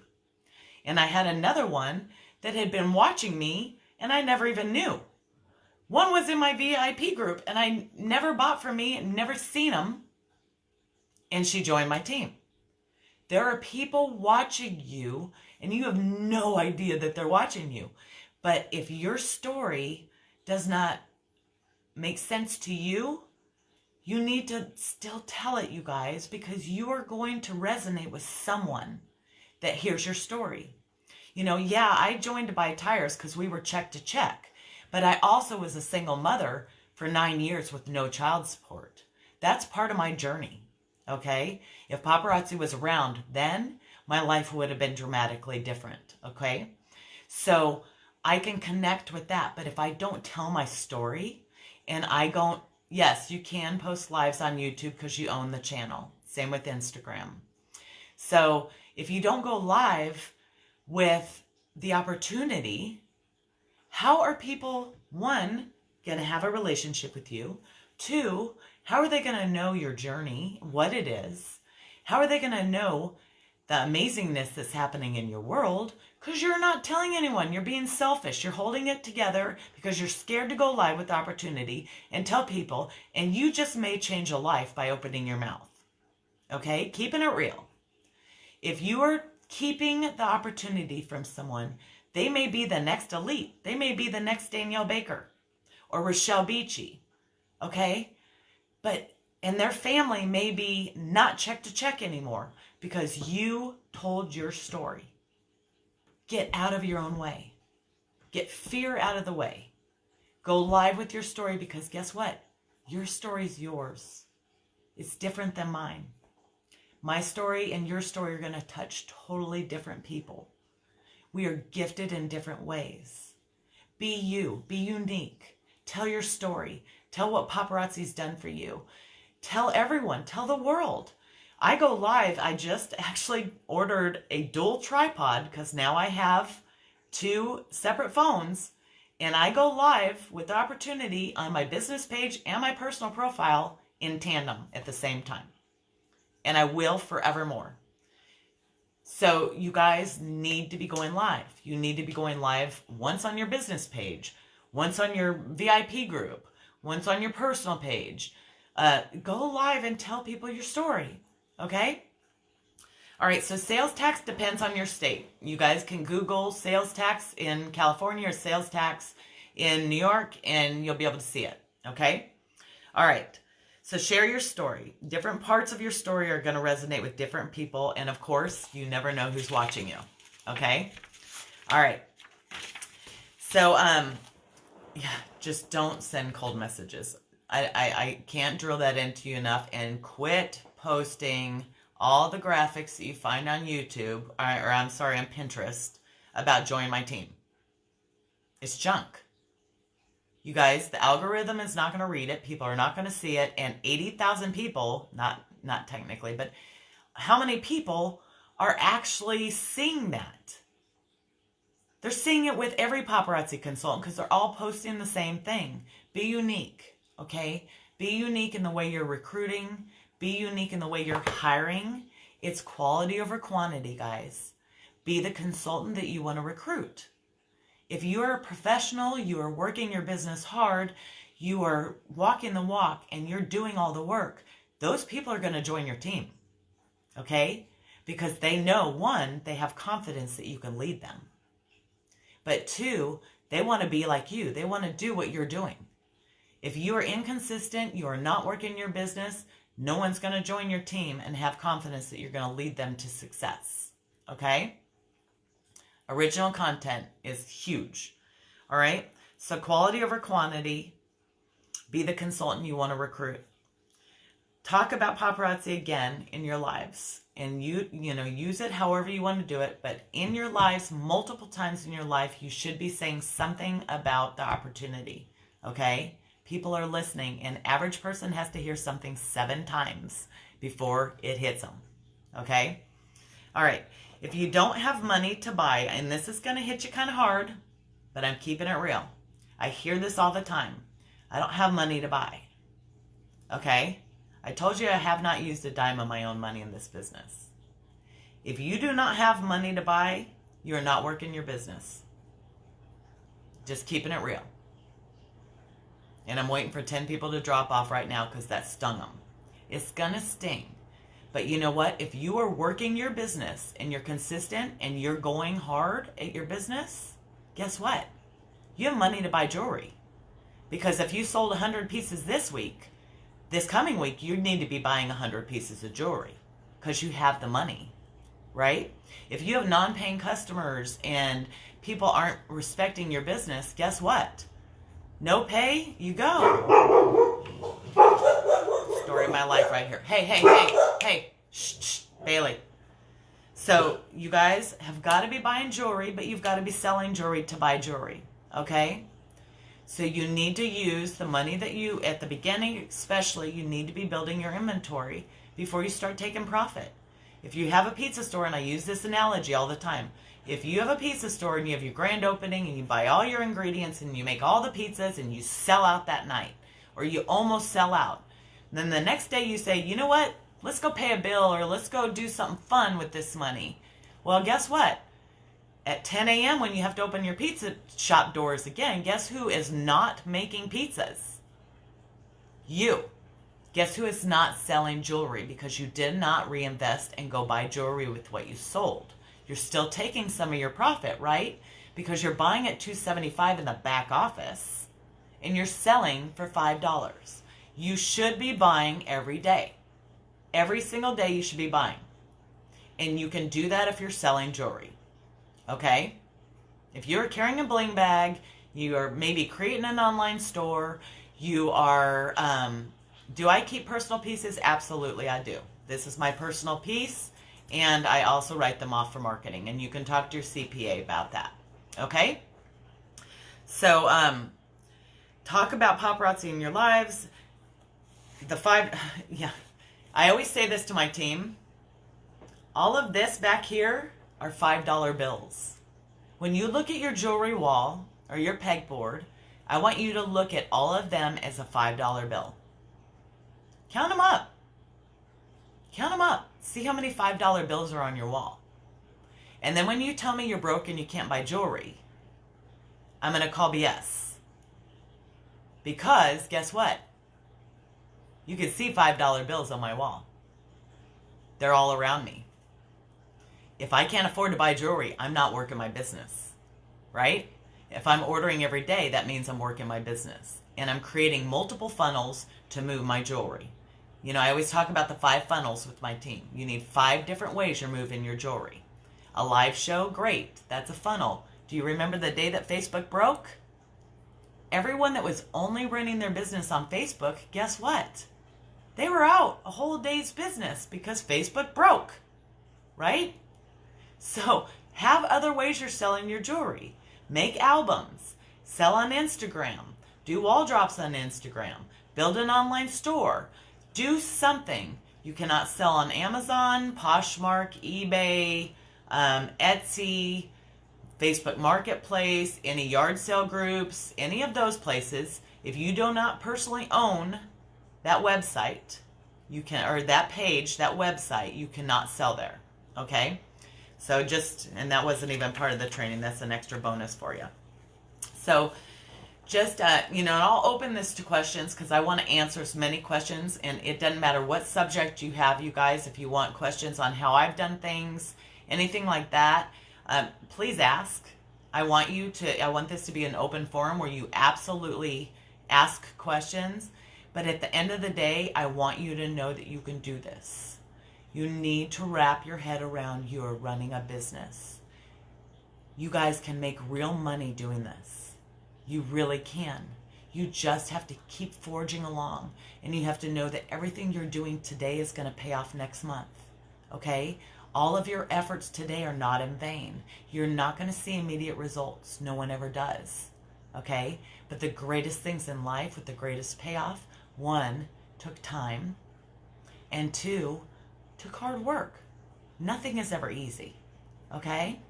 And I had another one that had been watching me and I never even knew. One was in my VIP group and I never bought from me and never seen them. And she joined my team. There are people watching you and you have no idea that they're watching you. But if your story does not make sense to you, you need to still tell it, you guys, because you are going to resonate with someone that hears your story. You know, yeah, I joined to buy tires because we were check to check. But I also was a single mother for 9 years with no child support. That's part of my journey, okay? If paparazzi was around then, my life would have been dramatically different, okay? So I can connect with that. But if I don't tell my story and I don't, yes, you can post lives on YouTube because you own the channel. Same with Instagram. So if you don't go live with the opportunity, how are people, one, going to have a relationship with you? Two, how are they going to know your journey, what it is? How are they going to know the amazingness that's happening in your world? Because you're not telling anyone. You're being selfish. You're holding it together because you're scared to go live with the opportunity and tell people, and you just may change a life by opening your mouth. Okay? Keeping it real. If you are keeping the opportunity from someone, they may be the next elite. They may be the next Danielle Baker or Rochelle Beachy. Okay? And their family may be not check to check anymore because you told your story. Get out of your own way. Get fear out of the way. Go live with your story because guess what? Your story is yours. It's different than mine. My story and your story are going to touch totally different people. We are gifted in different ways. Be you. Be unique. Tell your story. Tell what paparazzi's done for you. Tell everyone. Tell the world. I go live. I just actually ordered a dual tripod because now I have 2 separate phones. And I go live with the opportunity on my business page and my personal profile in tandem at the same time. And I will forevermore. So you guys need to be going live. You need to be going live once on your business page, once on your VIP group, once on your personal page. Go live and tell people your story, okay? All right, so sales tax depends on your state. You guys can Google sales tax in California or sales tax in New York, and you'll be able to see it, okay? All right, so share your story. Different parts of your story are going to resonate with different people, and of course, you never know who's watching you, okay? All right, so, yeah, just don't send cold messages. I can't drill that into you enough, and quit posting all the graphics that you find on YouTube, or I'm sorry, on Pinterest, about join my team. It's junk. You guys, the algorithm is not going to read it. People are not going to see it. And 80,000 people, not technically, but how many people are actually seeing that? They're seeing it with every paparazzi consultant because they're all posting the same thing. Be unique, okay? Be unique in the way you're recruiting. Be unique in the way you're hiring. It's quality over quantity, guys. Be the consultant that you want to recruit. If you are a professional, you are working your business hard, you are walking the walk, and you're doing all the work, those people are going to join your team, okay? Because they know, one, they have confidence that you can lead them. But two, they want to be like you. They want to do what you're doing. If you are inconsistent, you are not working your business, no one's going to join your team and have confidence that you're going to lead them to success, okay? Original content is huge, all right? So quality over quantity. Be the consultant you want to recruit. Talk about paparazzi again in your lives. And you know, use it however you want to do it. But in your lives, multiple times in your life, you should be saying something about the opportunity, okay? People are listening. An average person has to hear something 7 times before it hits them, okay? All right. If you don't have money to buy, and this is going to hit you kind of hard, but I'm keeping it real. I hear this all the time. I don't have money to buy. Okay? I told you I have not used a dime of my own money in this business. If you do not have money to buy, you're not working your business. Just keeping it real. And I'm waiting for 10 people to drop off right now because that stung them. It's going to sting. But you know what? If you are working your business and you're consistent and you're going hard at your business, guess what? You have money to buy jewelry. Because if you sold 100 pieces this coming week, you need to be buying 100 pieces of jewelry because you have the money, right? If you have non-paying customers and people aren't respecting your business, guess what? No pay, you go. Story of my life right here. Hey, shh, Bailey. So you guys have got to be buying jewelry, but you've got to be selling jewelry to buy jewelry, okay? So you need to use the money that you, at the beginning especially, you need to be building your inventory before you start taking profit. If you have a pizza store, and I use this analogy all the time, if you have a pizza store and you have your grand opening and you buy all your ingredients and you make all the pizzas and you sell out that night, or you almost sell out, then the next day you say, you know what, let's go pay a bill or let's go do something fun with this money. Well, guess what? At 10 a.m. when you have to open your pizza shop doors again, guess who is not making pizzas? You. Guess who is not selling jewelry because you did not reinvest and go buy jewelry with what you sold? You're still taking some of your profit, right? Because you're buying at $2.75 in the back office and you're selling for $5. You should be buying every day. Every single day you should be buying. And you can do that if you're selling jewelry. Okay? If you're carrying a bling bag, you are maybe creating an online store, you are, do I keep personal pieces? Absolutely, I do. This is my personal piece, and I also write them off for marketing, and you can talk to your CPA about that. Okay? So, talk about paparazzi in your lives. I always say this to my team. All of this back here are $5 bills. When you look at your jewelry wall or your pegboard, I want you to look at all of them as a $5 bill. Count them up. Count them up. See how many $5 bills are on your wall. And then when you tell me you're broke and you can't buy jewelry, I'm going to call BS. Because guess what? You can see $5 bills on my wall. They're all around me. If I can't afford to buy jewelry, I'm not working my business, right? If I'm ordering every day, that means I'm working my business. And I'm creating multiple funnels to move my jewelry. You know, I always talk about the 5 funnels with my team. You need 5 different ways you're moving your jewelry. A live show, great. That's a funnel. Do you remember the day that Facebook broke? Everyone that was only running their business on Facebook, guess what? They were out a whole day's business because Facebook broke, right? So have other ways you're selling your jewelry. Make albums. Sell on Instagram. Do wall drops on Instagram. Build an online store. Do something. You cannot sell on Amazon, Poshmark, eBay, Etsy, Facebook Marketplace, any yard sale groups, any of those places. If you do not personally own that website, you can, or that page, that website, you cannot sell there. Okay? So just, and that wasn't even part of the training. That's an extra bonus for you. So just, you know, and I'll open this to questions because I want to answer as many questions. And it doesn't matter what subject you have, you guys. If you want questions on how I've done things, anything like that, please ask. I want this to be an open forum where you absolutely ask questions. But at the end of the day, I want you to know that you can do this. You need to wrap your head around you're running a business. You guys can make real money doing this. You really can. You just have to keep forging along. And you have to know that everything you're doing today is going to pay off next month. Okay? All of your efforts today are not in vain. You're not going to see immediate results. No one ever does. Okay? But the greatest things in life with the greatest payoff, 1, took time. And 2, took hard work. Nothing is ever easy. Okay?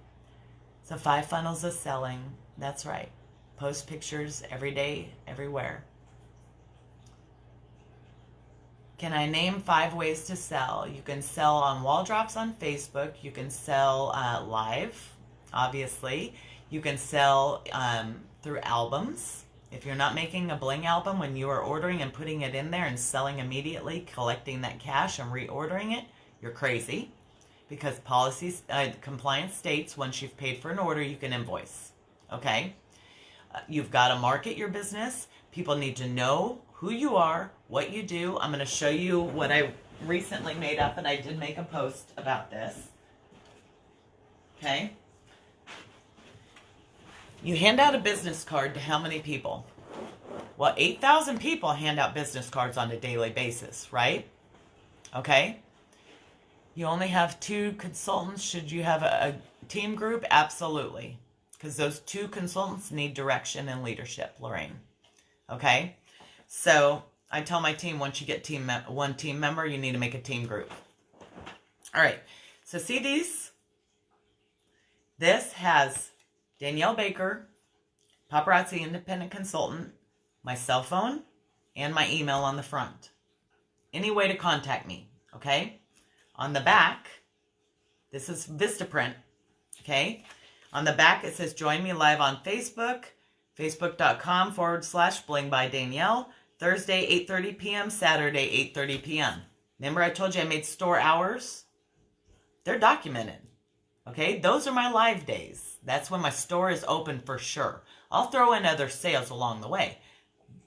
So 5 funnels of selling. That's right. Post pictures every day, everywhere. Can I name 5 ways to sell? You can sell on wall drops on Facebook. You can sell live, obviously. You can sell through albums. If you're not making a bling album when you are ordering and putting it in there and selling immediately, collecting that cash and reordering it, you're crazy. Because policies, compliance states once you've paid for an order, you can invoice. Okay? You've got to market your business. People need to know who you are, what you do. I'm going to show you what I recently made up, and I did make a post about this. Okay? You hand out a business card to how many people? Well, 8,000 people hand out business cards on a daily basis, right? Okay? You only have 2 consultants. Should you have a team group? Absolutely. Because those 2 consultants need direction and leadership, Lorraine. Okay? So I tell my team, once you get one team member, you need to make a team group. All right. So see these? This has Danielle Baker, Paparazzi Independent Consultant, my cell phone, and my email on the front. Any way to contact me, okay? On the back, this is Vistaprint, okay? On the back, it says, join me live on Facebook, facebook.com/bling by Danielle, Thursday, 8:30 p.m., Saturday, 8:30 p.m. Remember I told you I made store hours? They're documented, okay? Those are my live days. That's when my store is open for sure. I'll throw in other sales along the way,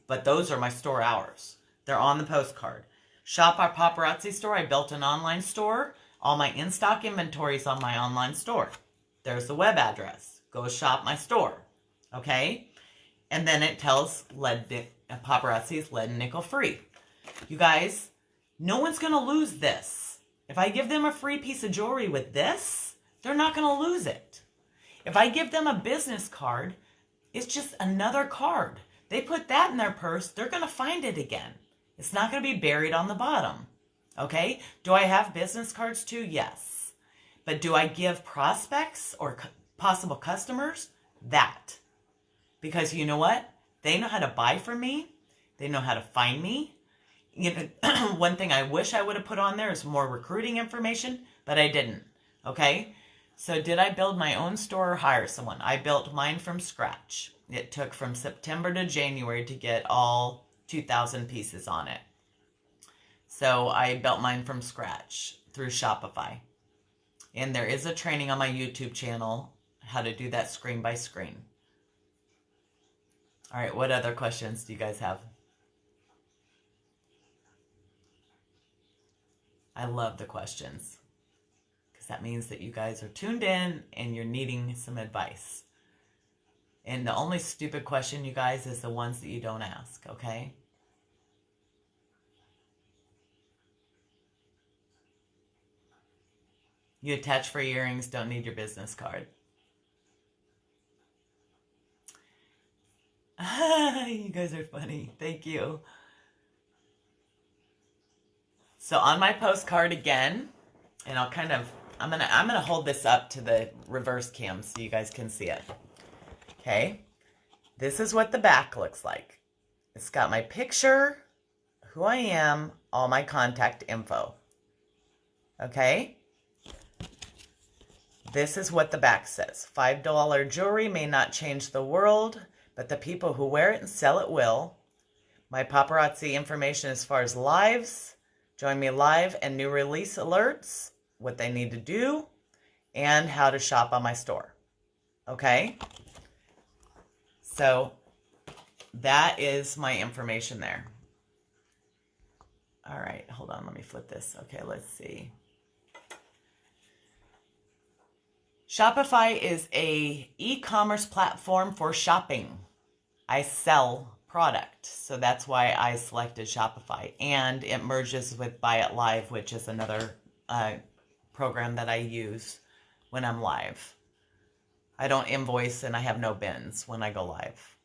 but those are my store hours. They're on the postcard. Shop our paparazzi store. I built an online store. All my in-stock inventory is on my online store. There's the web address. Go shop my store. Okay? And then it tells paparazzi is lead and nickel free. You guys, no one's going to lose this. If I give them a free piece of jewelry with this, they're not going to lose it. If I give them a business card, it's just another card. They put that in their purse, they're going to find it again. It's not going to be buried on the bottom. Okay? Do I have business cards too? Yes. But do I give prospects or possible customers that? Because you know what? They know how to buy from me. They know how to find me. You know, one thing I wish I would have put on there is more recruiting information, but I didn't. Okay? So did I build my own store or hire someone? I built mine from scratch. It took from September to January to get all 2,000 pieces on it. So I built mine from scratch through Shopify. And there is a training on my YouTube channel, how to do that screen by screen. All right, what other questions do you guys have? I love the questions because that means that you guys are tuned in and you're needing some advice. And the only stupid question, you guys, is the ones that you don't ask, okay? You attach for earrings, don't need your business card. You guys are funny. Thank you. So on my postcard again, and I'm gonna hold this up to the reverse cam so you guys can see it. Okay, this is what the back looks like. It's got my picture, who I am, all my contact info. Okay, this is what the back says. $5 jewelry may not change the world, but the people who wear it and sell it will. My paparazzi information as far as lives, join me live and new release alerts, what they need to do, and how to shop on my store. Okay? So that is my information there. All right, hold on, let me flip this. Okay, let's see. Shopify is a e-commerce platform for shopping. I sell product, so that's why I selected Shopify. And it merges with Buy It Live, which is another program that I use when I'm live. I don't invoice and I have no bins when I go live.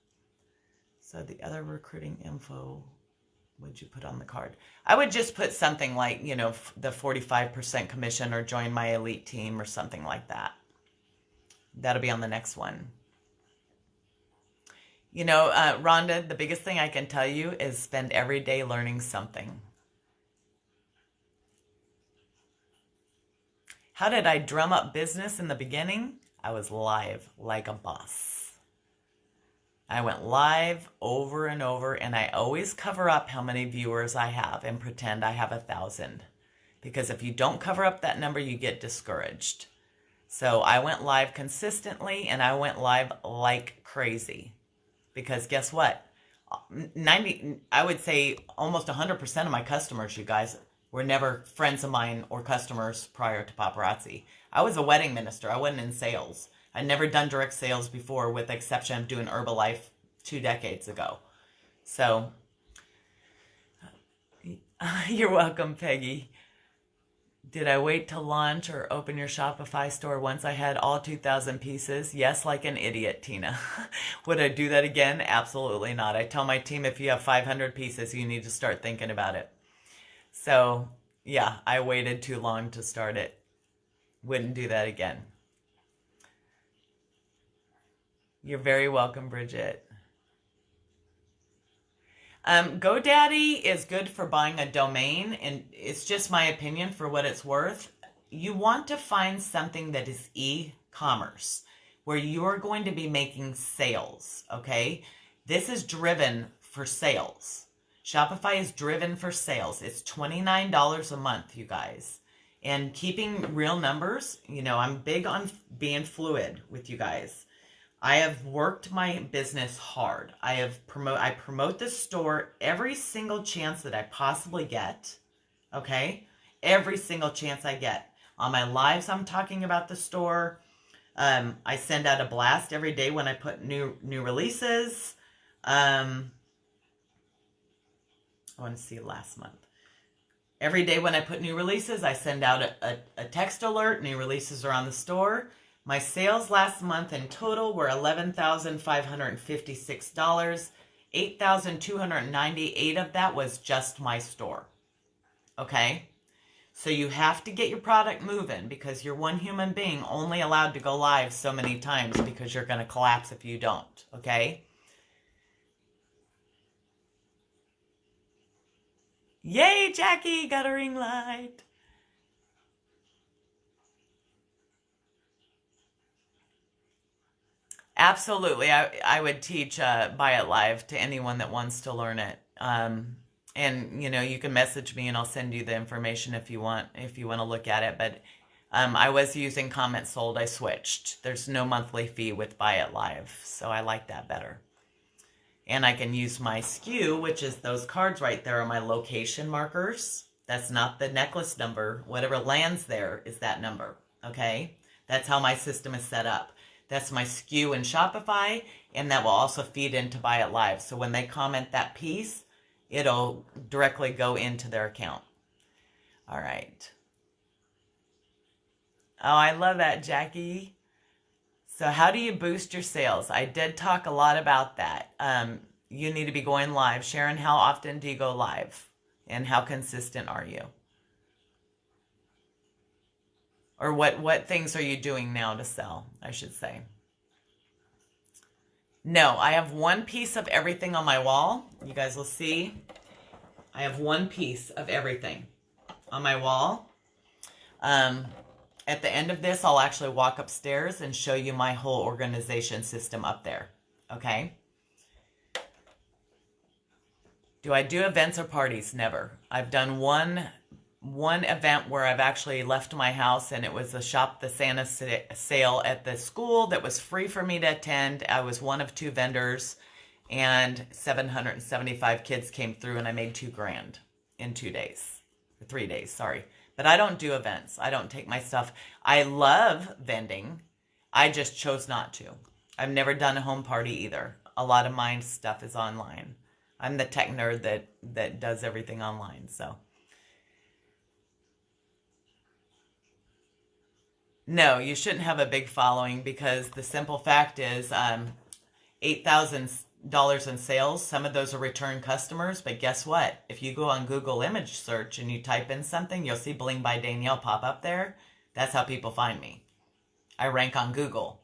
So the other recruiting info, what'd you put on the card? I would just put something like, you know, the 45% commission or join my elite team or something like that. That'll be on the next one. You know, Rhonda, the biggest thing I can tell you is spend every day learning something. How did I drum up business in the beginning? I was live like a boss. I went live over and over, and I always cover up how many viewers I have and pretend I have 1,000. Because if you don't cover up that number, you get discouraged. So I went live consistently, and I went live like crazy. Because guess what? I would say almost 100% of my customers, you guys, were never friends of mine or customers prior to paparazzi. I was a wedding minister. I wasn't in sales. I'd never done direct sales before, with the exception of doing Herbalife 2 decades ago. So, you're welcome, Peggy. Did I wait to launch or open your Shopify store once I had all 2,000 pieces? Yes, like an idiot, Tina. Would I do that again? Absolutely not. I tell my team, if you have 500 pieces, you need to start thinking about it. So, yeah, I waited too long to start it. Wouldn't do that again. You're very welcome, Bridget. GoDaddy is good for buying a domain, and it's just my opinion for what it's worth. You want to find something that is e-commerce, where you're going to be making sales, okay? This is driven for sales. Shopify is driven for sales. It's $29 a month, you guys. And keeping real numbers, you know, I'm big on being fluid with you guys. I have worked my business hard. I promote this store every single chance that I possibly get. Okay? Every single chance I get. On my lives, I'm talking about the store. I send out a blast every day when I put new releases. I want to see last month. Every day when I put new releases, I send out a text alert. New releases are on the store. My sales last month in total were $11,556. $8,298 of that was just my store. Okay? So you have to get your product moving, because you're one human being only allowed to go live so many times, because you're going to collapse if you don't. Okay? Yay, Jackie! Got a ring light. Absolutely. I would teach Buy It Live to anyone that wants to learn it. And, you know, you can message me and I'll send you the information if you want to look at it. But I was using comment sold. I switched. There's no monthly fee with Buy It Live, so I like that better. And I can use my SKU, which is those cards right there are my location markers. That's not the necklace number. Whatever lands there is that number, okay? That's how my system is set up. That's my SKU in Shopify, and that will also feed into Buy It Live. So when they comment that piece, it'll directly go into their account. All right. Oh, I love that, Jackie. So how do you boost your sales? I did talk a lot about that. You need to be going live. Sharon, how often do you go live? And how consistent are you? Or what things are you doing now to sell, I should say. No, I have one piece of everything on my wall. You guys will see. I have one piece of everything on my wall. At the end of this, I'll actually walk upstairs and show you my whole organization system up there. Okay? Do I do events or parties? Never. I've done one event where I've actually left my house, and it was a Shop the Santa sale at the school that was free for me to attend. I was one of 2 vendors, and 775 kids came through, and I made $2,000 in 2 days. 3 days, sorry. But I don't do events. I don't take my stuff. I love vending. I just chose not to. I've never done a home party either. A lot of my stuff is online. I'm the tech nerd that does everything online, so. No, you shouldn't have a big following, because the simple fact is $8,000 in sales. Some of those are return customers, but guess what? If you go on Google image search and you type in something, you'll see Bling by Danielle pop up there. That's how people find me. I rank on Google.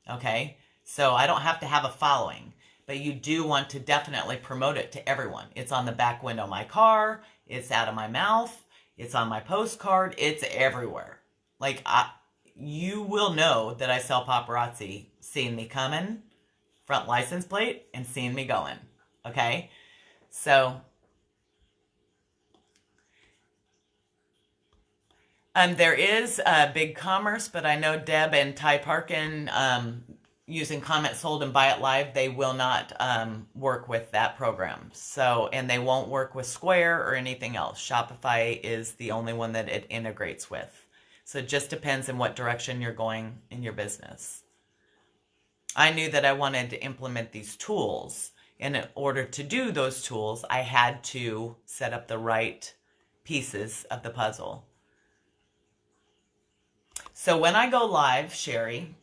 Okay? So I don't have to have a following, but you do want to definitely promote it to everyone. It's on the back window of my car. It's out of my mouth. It's on my postcard. It's everywhere. Like, you will know that I sell paparazzi seeing me coming, front license plate, and seeing me going. Okay? So, there is Big Commerce, but I know Deb and Ty Parkin, using Comment Sold and Buy It Live, they will not work with that program. So, and they won't work with Square or anything else. Shopify is the only one that it integrates with. So it just depends on what direction you're going in your business. I knew that I wanted to implement these tools. And in order to do those tools, I had to set up the right pieces of the puzzle. So when I go live, Sherry,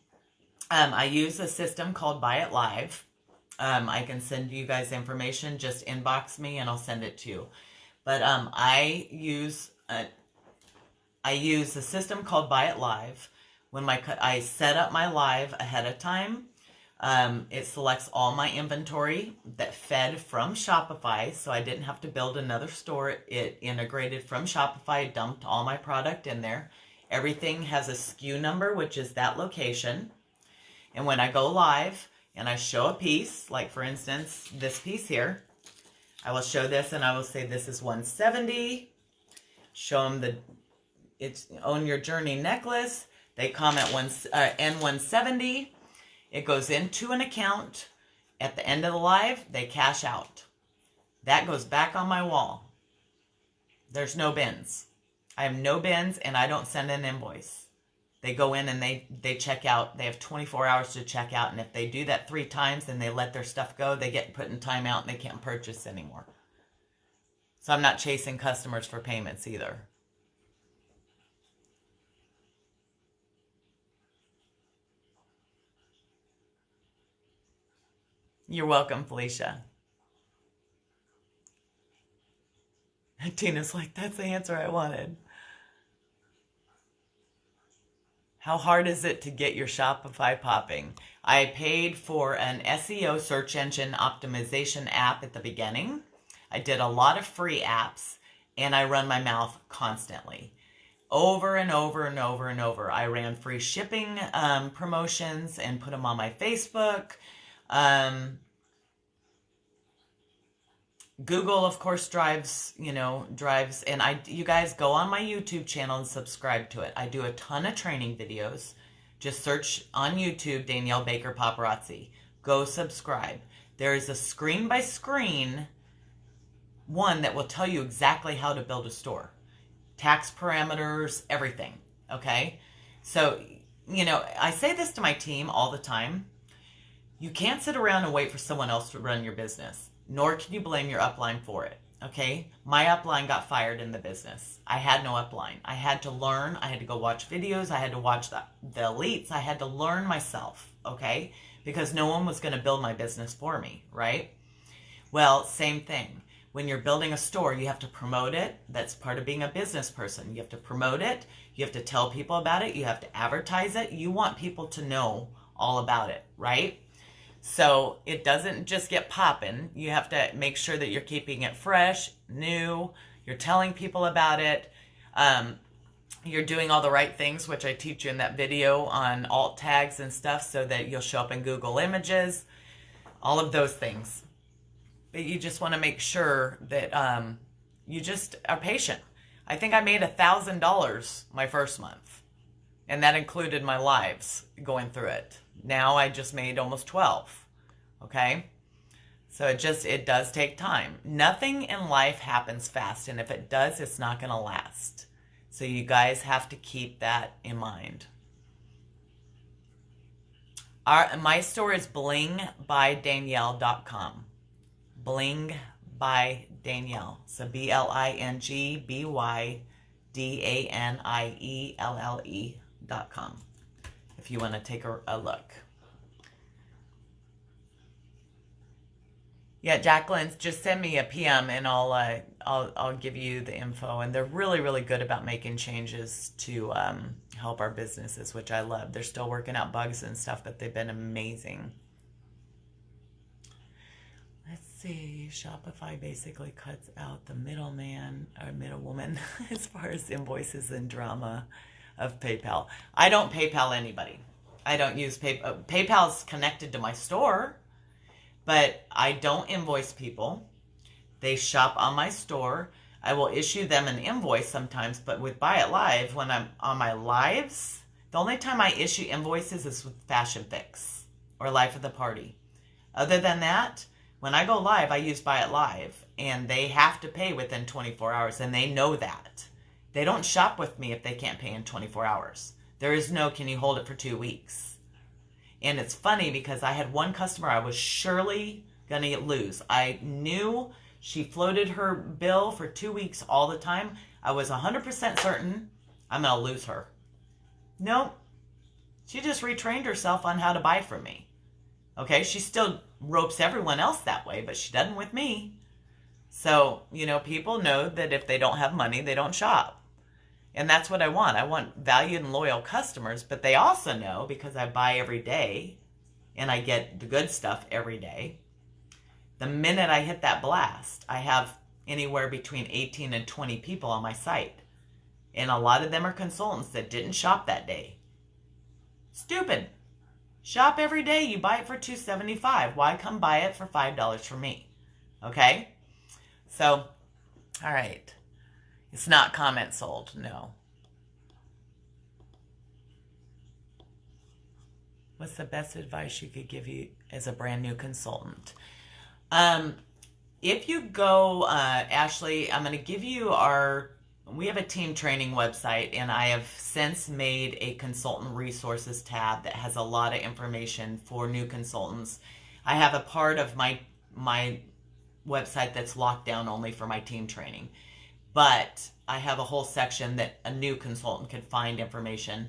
I use a system called Buy It Live. I can send you guys information. Just inbox me and I'll send it to you. But I use a system called Buy It Live. When I set up my live ahead of time, it selects all my inventory that fed from Shopify, so I didn't have to build another store. It integrated from Shopify, dumped all my product in there. Everything has a SKU number, which is that location. And when I go live and I show a piece, like for instance, this piece here, I will show this and I will say this is 170. Show them it's Own Your Journey necklace. They comment N170. It goes into an account. At the end of the live, they cash out. That goes back on my wall. There's no bins. I have no bins, and I don't send an invoice. They go in and they check out. They have 24 hours to check out, and if they do that 3 times and they let their stuff go, they get put in timeout and they can't purchase anymore. So I'm not chasing customers for payments either. You're welcome, Felicia. Tina's like, that's the answer I wanted. How hard is it to get your Shopify popping? I paid for an SEO search engine optimization app at the beginning. I did a lot of free apps, and I run my mouth constantly. Over and over and over and over. I ran free shipping promotions and put them on my Facebook. Google, of course, drives, and you guys go on my YouTube channel and subscribe to it. I do a ton of training videos. Just search on YouTube, Danielle Baker Paparazzi. Go subscribe. There is a screen by screen one that will tell you exactly how to build a store. Tax parameters, everything. Okay? So, I say this to my team all the time. You can't sit around and wait for someone else to run your business, nor can you blame your upline for it. Okay? My upline got fired in the business. I had no upline. I had to learn. I had to go watch videos. I had to watch the elites. I had to learn myself. Okay? Because no one was going to build my business for me, right? Well, same thing. When you're building a store, you have to promote it. That's part of being a business person. You have to promote it. You have to tell people about it. You have to advertise it. You want people to know all about it, right? So it doesn't just get popping. You have to make sure that you're keeping it fresh, new. You're telling people about it. You're doing all the right things, which I teach you in that video on alt tags and stuff so that you'll show up in Google Images, all of those things. But you just want to make sure that you just are patient. I think I made $1,000 my first month, and that included my lives going through it. Now I just made almost 12. Okay? So it does take time. Nothing in life happens fast, and if it does, it's not going to last. So you guys have to keep that in mind. My store is blingbydanielle.com. Bling by Danielle. So BLINGBYDANIELLE.com. If you want to take a look. Yeah, Jacqueline, just send me a PM and I'll give you the info. And they're really, really good about making changes to help our businesses, which I love. They're still working out bugs and stuff, but they've been amazing. Let's see. Shopify basically cuts out the middleman or middlewoman as far as invoices and drama of PayPal. I don't PayPal anybody. I don't use PayPal. PayPal's connected to my store, but I don't invoice people. They shop on my store. I will issue them an invoice sometimes, but with Buy It Live, when I'm on my lives, the only time I issue invoices is with Fashion Fix or Life of the Party. Other than that, when I go live, I use Buy It Live, and they have to pay within 24 hours, and they know that. They don't shop with me if they can't pay in 24 hours. There is no, can you hold it for 2 weeks? And it's funny because I had one customer I was surely going to lose. I knew she floated her bill for 2 weeks all the time. I was 100% certain I'm going to lose her. Nope. She just retrained herself on how to buy from me. Okay, she still ropes everyone else that way, but she doesn't with me. So, people know that if they don't have money, they don't shop. And that's what I want. I want valued and loyal customers, but they also know, because I buy every day and I get the good stuff every day, the minute I hit that blast, I have anywhere between 18 and 20 people on my site. And a lot of them are consultants that didn't shop that day. Stupid. Shop every day. You buy it for $2.75. Why come buy it for $5 from me? Okay? So, all right. It's not comment sold. No. What's the best advice you could give you as a brand new consultant? If you go, Ashley, I'm going to give you we have a team training website, and I have since made a consultant resources tab that has a lot of information for new consultants. I have a part of my website that's locked down only for my team training. But I have a whole section that a new consultant could find information.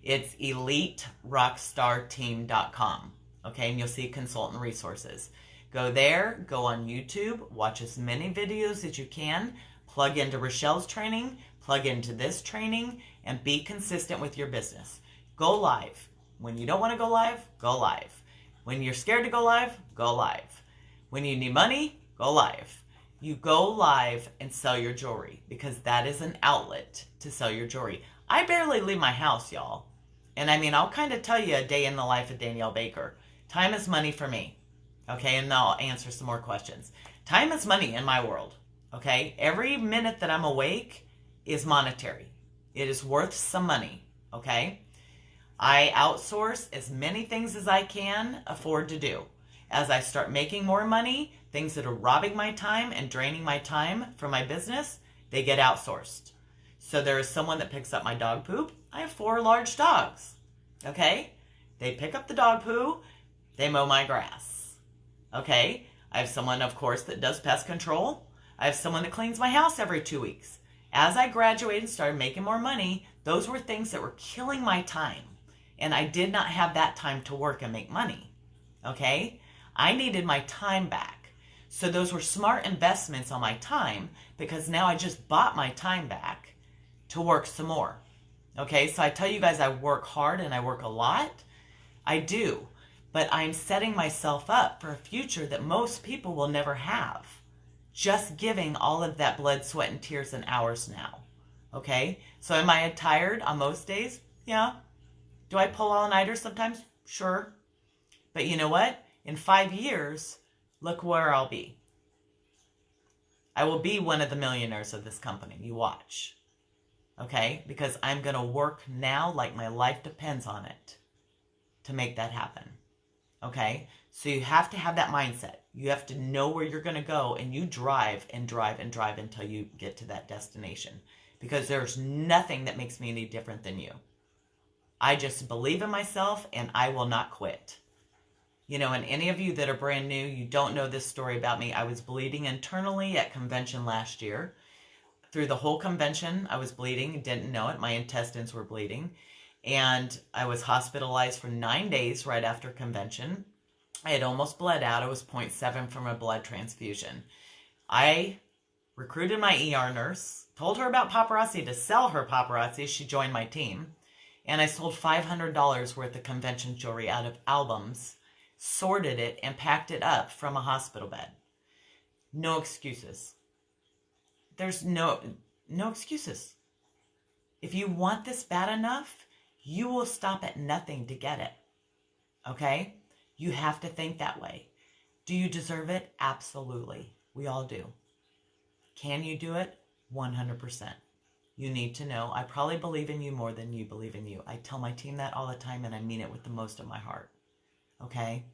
It's eliterockstarteam.com. Okay, and you'll see consultant resources. Go there, go on YouTube, watch as many videos as you can, plug into Rochelle's training, plug into this training, and be consistent with your business. Go live. When you don't want to go live, go live. When you're scared to go live, go live. When you need money, go live. You go live and sell your jewelry, because that is an outlet to sell your jewelry. I barely leave my house, y'all. And I'll kind of tell you a day in the life of Danielle Baker. Time is money for me. Okay, and I'll answer some more questions. Time is money in my world, okay? Every minute that I'm awake is monetary. It is worth some money, okay? I outsource as many things as I can afford to do. As I start making more money, things that are robbing my time and draining my time from my business, they get outsourced. So there is someone that picks up my dog poop. I have 4 large dogs, okay? They pick up the dog poo, they mow my grass, okay? I have someone, of course, that does pest control. I have someone that cleans my house every 2 weeks. As I graduated and started making more money, those were things that were killing my time. And I did not have that time to work and make money, okay? I needed my time back. So those were smart investments on my time because now I just bought my time back to work some more, okay? So I tell you guys I work hard and I work a lot. I do, but I'm setting myself up for a future that most people will never have. Just giving all of that blood, sweat, and tears and hours now, okay? So am I tired on most days? Yeah. Do I pull all-nighters sometimes? Sure. But you know what? In 5 years, look where I'll be. I will be one of the millionaires of this company. You watch. Okay? Because I'm going to work now like my life depends on it to make that happen. Okay? So you have to have that mindset. You have to know where you're going to go, and you drive and drive and drive until you get to that destination. Because there's nothing that makes me any different than you. I just believe in myself, and I will not quit. You know, and any of you that are brand new, you don't know this story about me. I was bleeding internally at convention last year. Through the whole convention, I was bleeding, didn't know it. My intestines were bleeding. And I was hospitalized for 9 days right after convention. I had almost bled out. I was 0.7 from a blood transfusion. I recruited my ER nurse, told her about paparazzi to sell her paparazzi. She joined my team. And I sold $500 worth of convention jewelry out of albums, sorted it, and packed it up from a hospital bed. No excuses. There's no excuses. If you want this bad enough, you will stop at nothing to get it. Okay? You have to think that way. Do you deserve it? Absolutely. We all do. Can you do it? 100%. You need to know. I probably believe in you more than you believe in you. I tell my team that all the time, and I mean it with the most of my heart. Okay?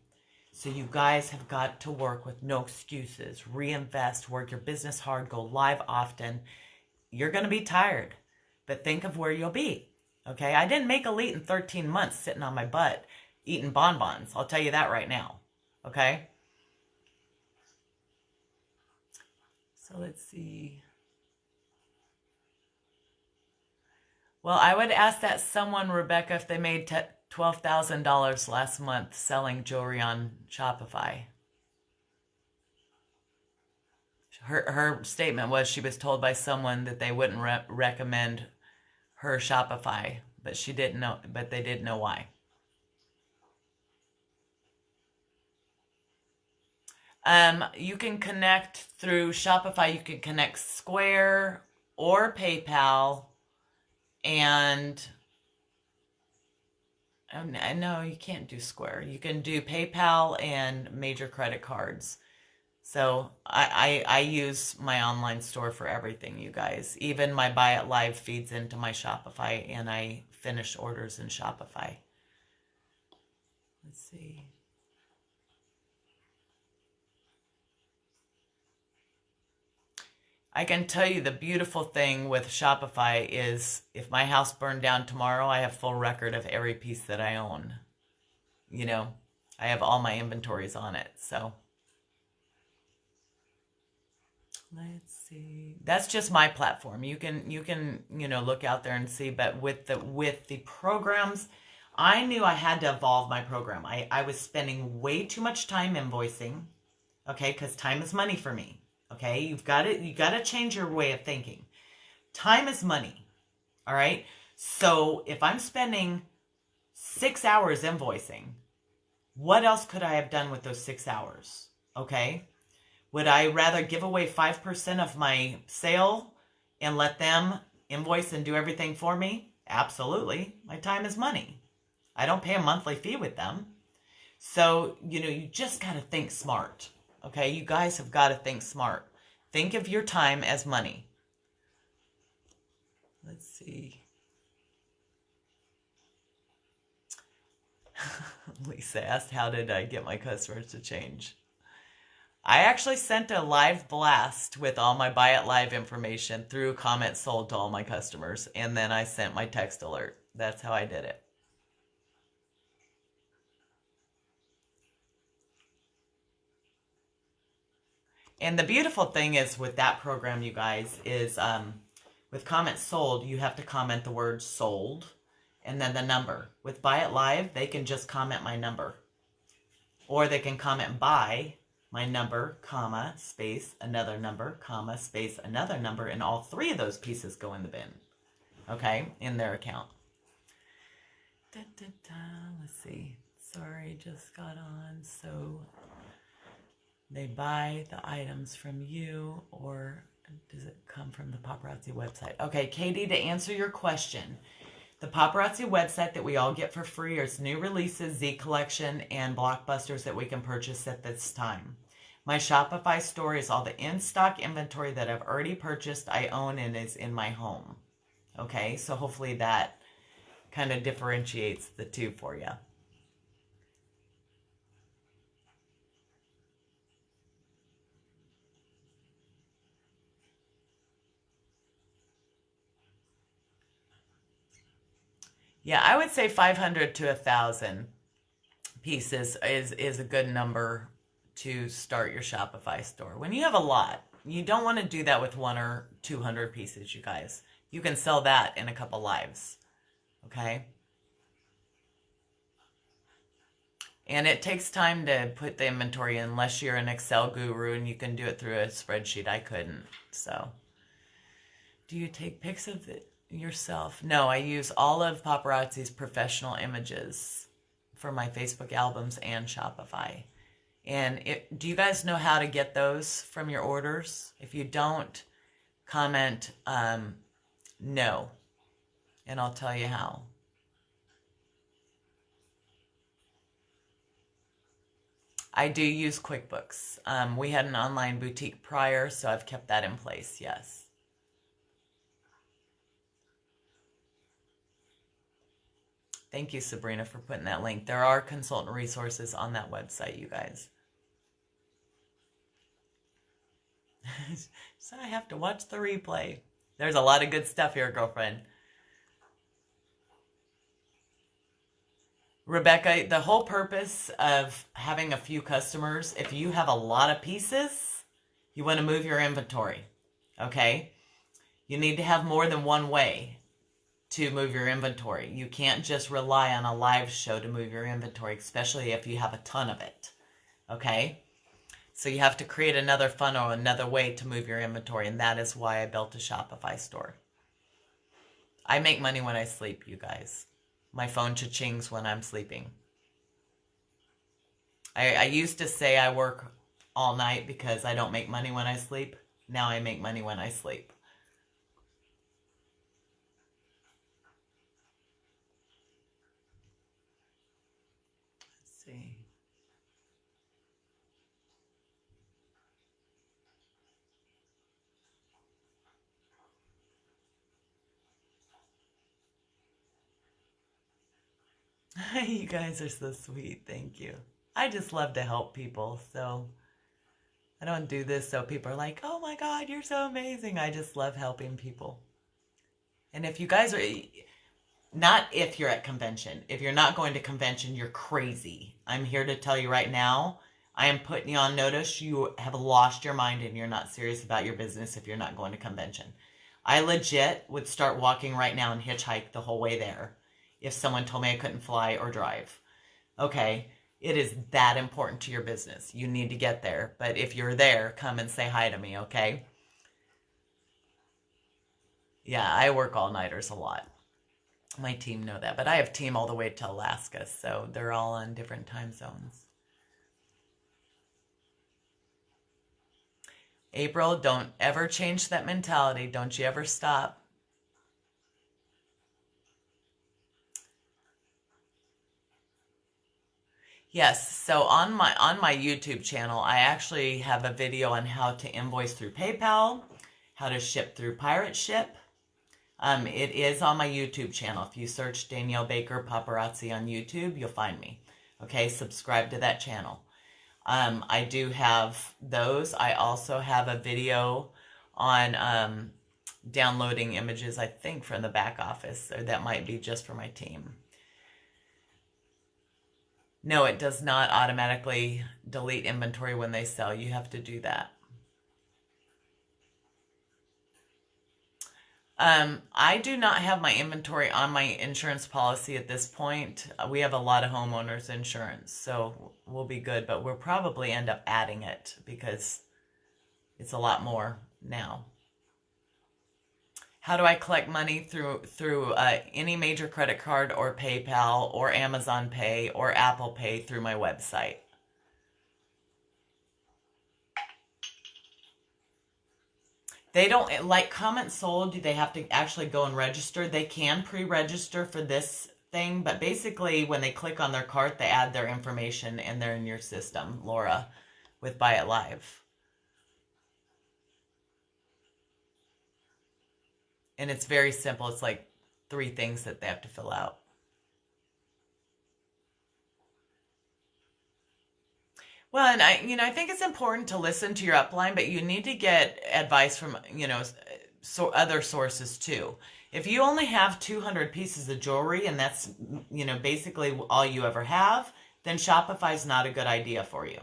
So you guys have got to work with no excuses. Reinvest, work your business hard, go live often. You're going to be tired, but think of where you'll be. Okay? I didn't make Elite in 13 months sitting on my butt eating bonbons. I'll tell you that right now. Okay? So let's see. Well, I would ask that someone, Rebecca, if they made $12,000 last month selling jewelry on Shopify. Her statement was she was told by someone that they wouldn't recommend her Shopify, but she didn't know. But they didn't know why. You can connect through Shopify. You can connect Square or PayPal, and no, you can't do Square. You can do PayPal and major credit cards. So I use my online store for everything, you guys. Even my Buy It Live feeds into my Shopify, and I finish orders in Shopify. Let's see. I can tell you the beautiful thing with Shopify is if my house burned down tomorrow, I have full record of every piece that I own. You know, I have all my inventories on it. So let's see. That's just my platform. You can look out there and see, but with the programs, I knew I had to evolve my program. I was spending way too much time invoicing, okay, because time is money for me. Okay, you got to change your way of thinking. Time is money. All right? So, if I'm spending 6 hours invoicing, what else could I have done with those 6 hours? Okay? Would I rather give away 5% of my sale and let them invoice and do everything for me? Absolutely. My time is money. I don't pay a monthly fee with them. So, you just got to think smart. Okay, you guys have got to think smart. Think of your time as money. Let's see. Lisa asked, how did I get my customers to change? I actually sent a live blast with all my buy it live information through comments sold to all my customers. And then I sent my text alert. That's how I did it. And the beautiful thing is with that program, you guys, is with comments sold, you have to comment the word sold and then the number. With buy it live, they can just comment my number. Or they can comment buy my number, comma, space, another number, comma, space, another number, and all three of those pieces go in the bin, okay, in their account. Let's see. Sorry, just got on. So they buy the items from you, or does it come from the paparazzi website? Okay, Katie, to answer your question, the paparazzi website that we all get for free is new releases, Z Collection, and blockbusters that we can purchase at this time. My Shopify store is all the in-stock inventory that I've already purchased, I own, and is in my home. Okay, so hopefully that kind of differentiates the two for you. Yeah, I would say 500 to 1,000 pieces is a good number to start your Shopify store. When you have a lot, you don't want to do that with 100 or 200 pieces, you guys. You can sell that in a couple lives, okay? And it takes time to put the inventory in, unless you're an Excel guru and you can do it through a spreadsheet. I couldn't, so. Do you take pics of it yourself? No, I use all of Paparazzi's professional images for my Facebook albums and Shopify. And do you guys know how to get those from your orders? If you don't, comment no, and I'll tell you how. I do use QuickBooks. We had an online boutique prior, so I've kept that in place, yes. Thank you, Sabrina, for putting that link. There are consultant resources on that website, you guys. So I have to watch the replay. There's a lot of good stuff here, girlfriend. Rebecca, the whole purpose of having a few customers, if you have a lot of pieces, you want to move your inventory, okay? You need to have more than one way to move your inventory. You can't just rely on a live show to move your inventory, especially if you have a ton of it, okay? So you have to create another funnel, another way to move your inventory, and that is why I built a Shopify store. I make money when I sleep, you guys. My phone cha-chings when I'm sleeping. I used to say I work all night because I don't make money when I sleep. Now I make money when I sleep. Let's see. You guys are so sweet. Thank you. I just love to help people. So I don't do this so people are like, oh my God, you're so amazing. I just love helping people. And if you guys are, not if you're at convention. If you're not going to convention, you're crazy. I'm here to tell you right now, I am putting you on notice. You have lost your mind and you're not serious about your business if you're not going to convention. I legit would start walking right now and hitchhike the whole way there if someone told me I couldn't fly or drive. Okay, it is that important to your business. You need to get there. But if you're there, come and say hi to me, okay? Yeah, I work all-nighters a lot. My team know that. But I have team all the way to Alaska, so they're all on different time zones. April, don't ever change that mentality. Don't you ever stop. Yes, so on my YouTube channel, I actually have a video on how to invoice through PayPal, how to ship through Pirate Ship. It is on my YouTube channel. If you search Danielle Baker Paparazzi on YouTube, you'll find me. Okay, subscribe to that channel. I do have those. I also have a video on downloading images, I think, from the back office, or that might be just for my team. No, it does not automatically delete inventory when they sell. You have to do that. I do not have my inventory on my insurance policy at this point. We have a lot of homeowners insurance, so we'll be good, but we'll probably end up adding it because it's a lot more now. How do I collect money through any major credit card or PayPal or Amazon Pay or Apple Pay through my website? They don't, like comments sold, they have to actually go and register. They can pre-register for this thing, but basically when they click on their cart, they add their information and they're in your system, Laura, with Buy It Live. And it's very simple. It's like 3 things that they have to fill out. Well, and I think it's important to listen to your upline, but you need to get advice from, other sources too. If you only have 200 pieces of jewelry and that's, basically all you ever have, then Shopify is not a good idea for you.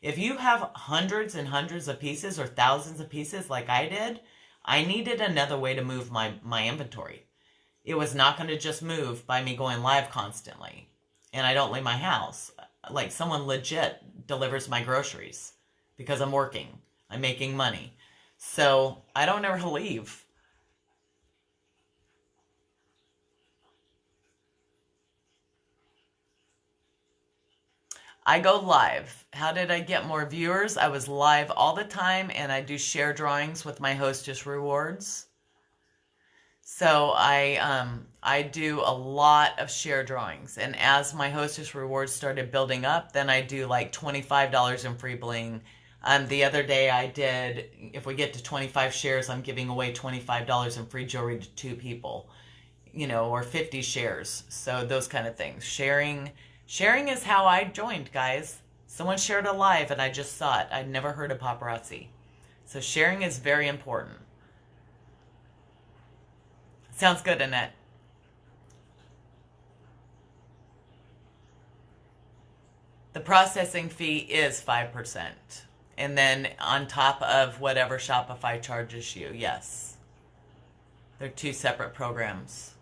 If you have hundreds and hundreds of pieces or thousands of pieces like I did, I needed another way to move my inventory. It was not going to just move by me going live constantly. And I don't leave my house. Like someone legit delivers my groceries because I'm working. I'm making money. So I don't ever leave. I go live. How did I get more viewers? I was live all the time and I do share drawings with my hostess rewards. So I do a lot of share drawings. And as my hostess rewards started building up, then I do like $25 in free bling. The other day I did, if we get to 25 shares, I'm giving away $25 in free jewelry to 2 people, or 50 shares. So those kind of things. Sharing is how I joined, guys. Someone shared a live and I just saw it. I'd never heard of paparazzi. So sharing is very important. Sounds good, Annette. The processing fee is 5%. And then on top of whatever Shopify charges you, yes. They're 2 separate programs.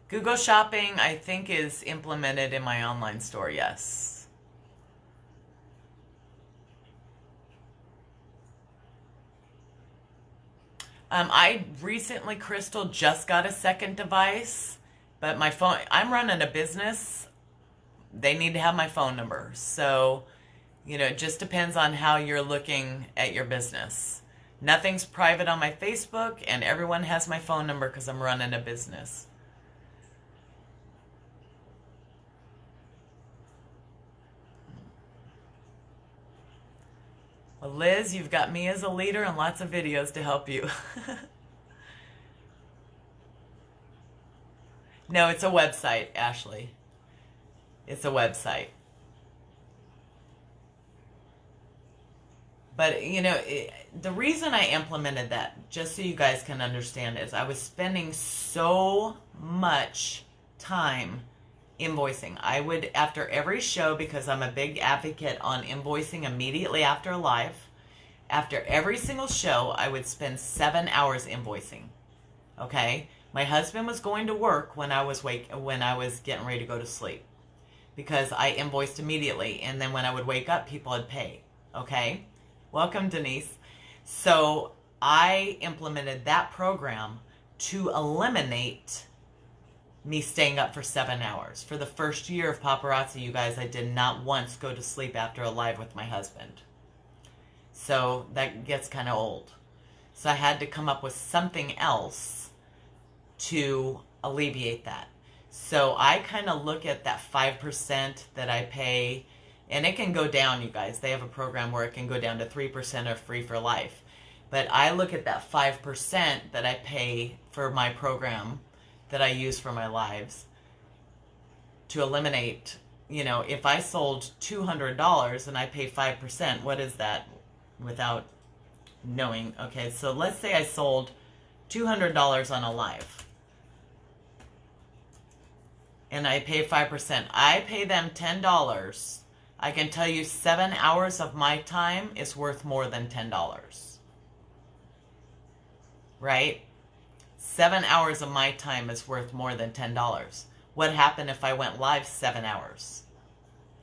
Google Shopping, I think, is implemented in my online store, yes. I recently, Crystal, just got a second device, but my phone, I'm running a business. They need to have my phone number. So, it just depends on how you're looking at your business. Nothing's private on my Facebook, and everyone has my phone number because I'm running a business. Well, Liz, you've got me as a leader and lots of videos to help you. No, it's a website, Ashley. It's a website. But, the reason I implemented that, just so you guys can understand, is I was spending so much time invoicing. I would, after every show, because I'm a big advocate on invoicing immediately after a live, after every single show, I would spend 7 hours invoicing. Okay? My husband was going to work when I was getting ready to go to sleep, because I invoiced immediately, and then when I would wake up, people would pay. Okay? Welcome, Denise. So I implemented that program to eliminate me staying up for 7 hours. For the first year of paparazzi, you guys, I did not once go to sleep after a live with my husband. So that gets kind of old. So I had to come up with something else to alleviate that. So I kind of look at that 5% that I pay, and it can go down, you guys. They have a program where it can go down to 3% or free for life. But I look at that 5% that I pay for my program that I use for my lives to eliminate, if I sold $200 and I pay 5%, what is that without knowing? Okay, so let's say I sold $200 on a live and I pay 5%. I pay them $10. I can tell you 7 hours of my time is worth more than $10. Right? 7 hours of my time is worth more than $10. What happened if I went live 7 hours?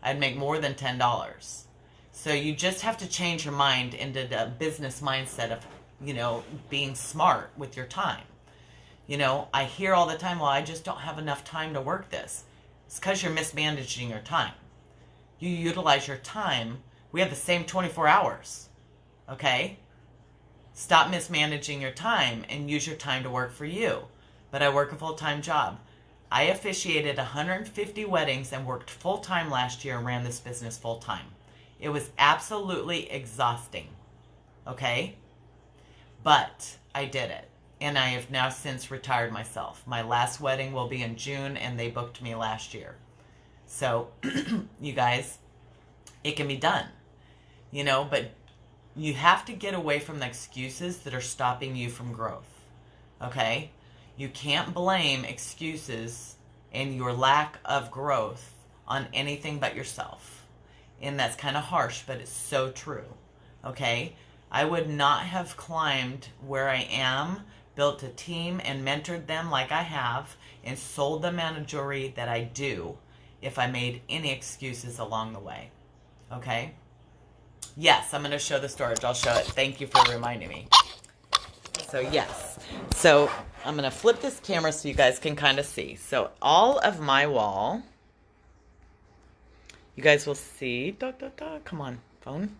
I'd make more than $10. So you just have to change your mind into the business mindset of, being smart with your time. I hear all the time, well, I just don't have enough time to work this. It's because you're mismanaging your time. You utilize your time. We have the same 24 hours. Okay? Stop mismanaging your time and use your time to work for you. But I work a full-time job. I officiated 150 weddings and worked full-time last year and ran this business full-time. It was absolutely exhausting. Okay? But I did it. And I have now since retired myself. My last wedding will be in June, and they booked me last year. So, you guys, it can be done. But you have to get away from the excuses that are stopping you from growth. Okay? You can't blame excuses and your lack of growth on anything but yourself. And that's kind of harsh, but it's so true. Okay? I would not have climbed where I am, built a team and mentored them like I have, and sold the amount of jewelry that I do if I made any excuses along the way. Okay? Yes, I'm going to show the storage. I'll show it. Thank you for reminding me. So yes. So I'm going to flip this camera so you guys can kind of see. So all of my wall, you guys will see. Come on, phone.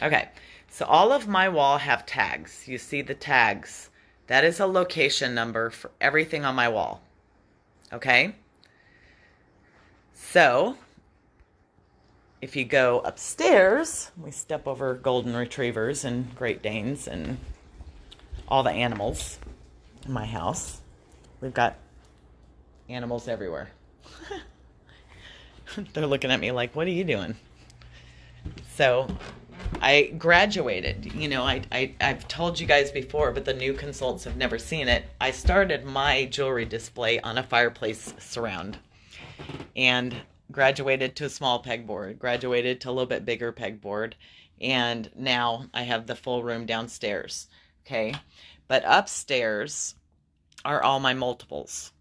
Okay. So all of my wall have tags. You see the tags. That is a location number for everything on my wall. Okay? So if you go upstairs, we step over golden retrievers and Great Danes and all the animals in my house. We've got animals everywhere. They're looking at me like, what are you doing? So I graduated. I've told you guys before, but the new consultants have never seen it. I started my jewelry display on a fireplace surround and graduated to a small pegboard, graduated to a little bit bigger pegboard, and now I have the full room downstairs. Okay, but upstairs are all my multiples.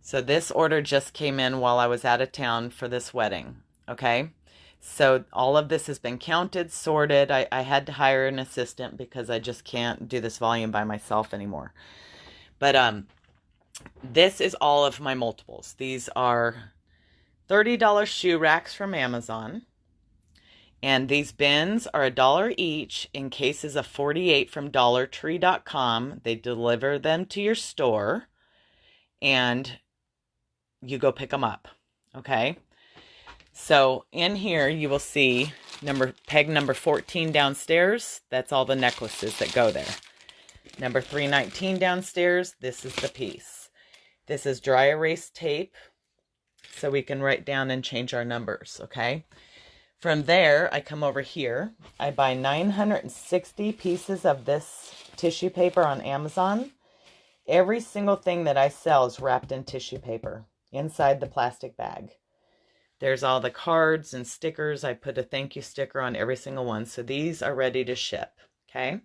So this order just came in while I was out of town for this wedding. Okay, so all of this has been counted, sorted. I had to hire an assistant because I just can't do this volume by myself anymore. But this is all of my multiples. These are $30 shoe racks from Amazon. And these bins are $1 each in cases of 48 from DollarTree.com. They deliver them to your store and you go pick them up. Okay? So in here you will see peg number 14 downstairs. That's all the necklaces that go there. Number 319 downstairs. This is the piece. This is dry erase tape, so we can write down and change our numbers, okay? From there, I come over here. I buy 960 pieces of this tissue paper on Amazon. Every single thing that I sell is wrapped in tissue paper inside the plastic bag. There's all the cards and stickers. I put a thank you sticker on every single one. So these are ready to ship, okay?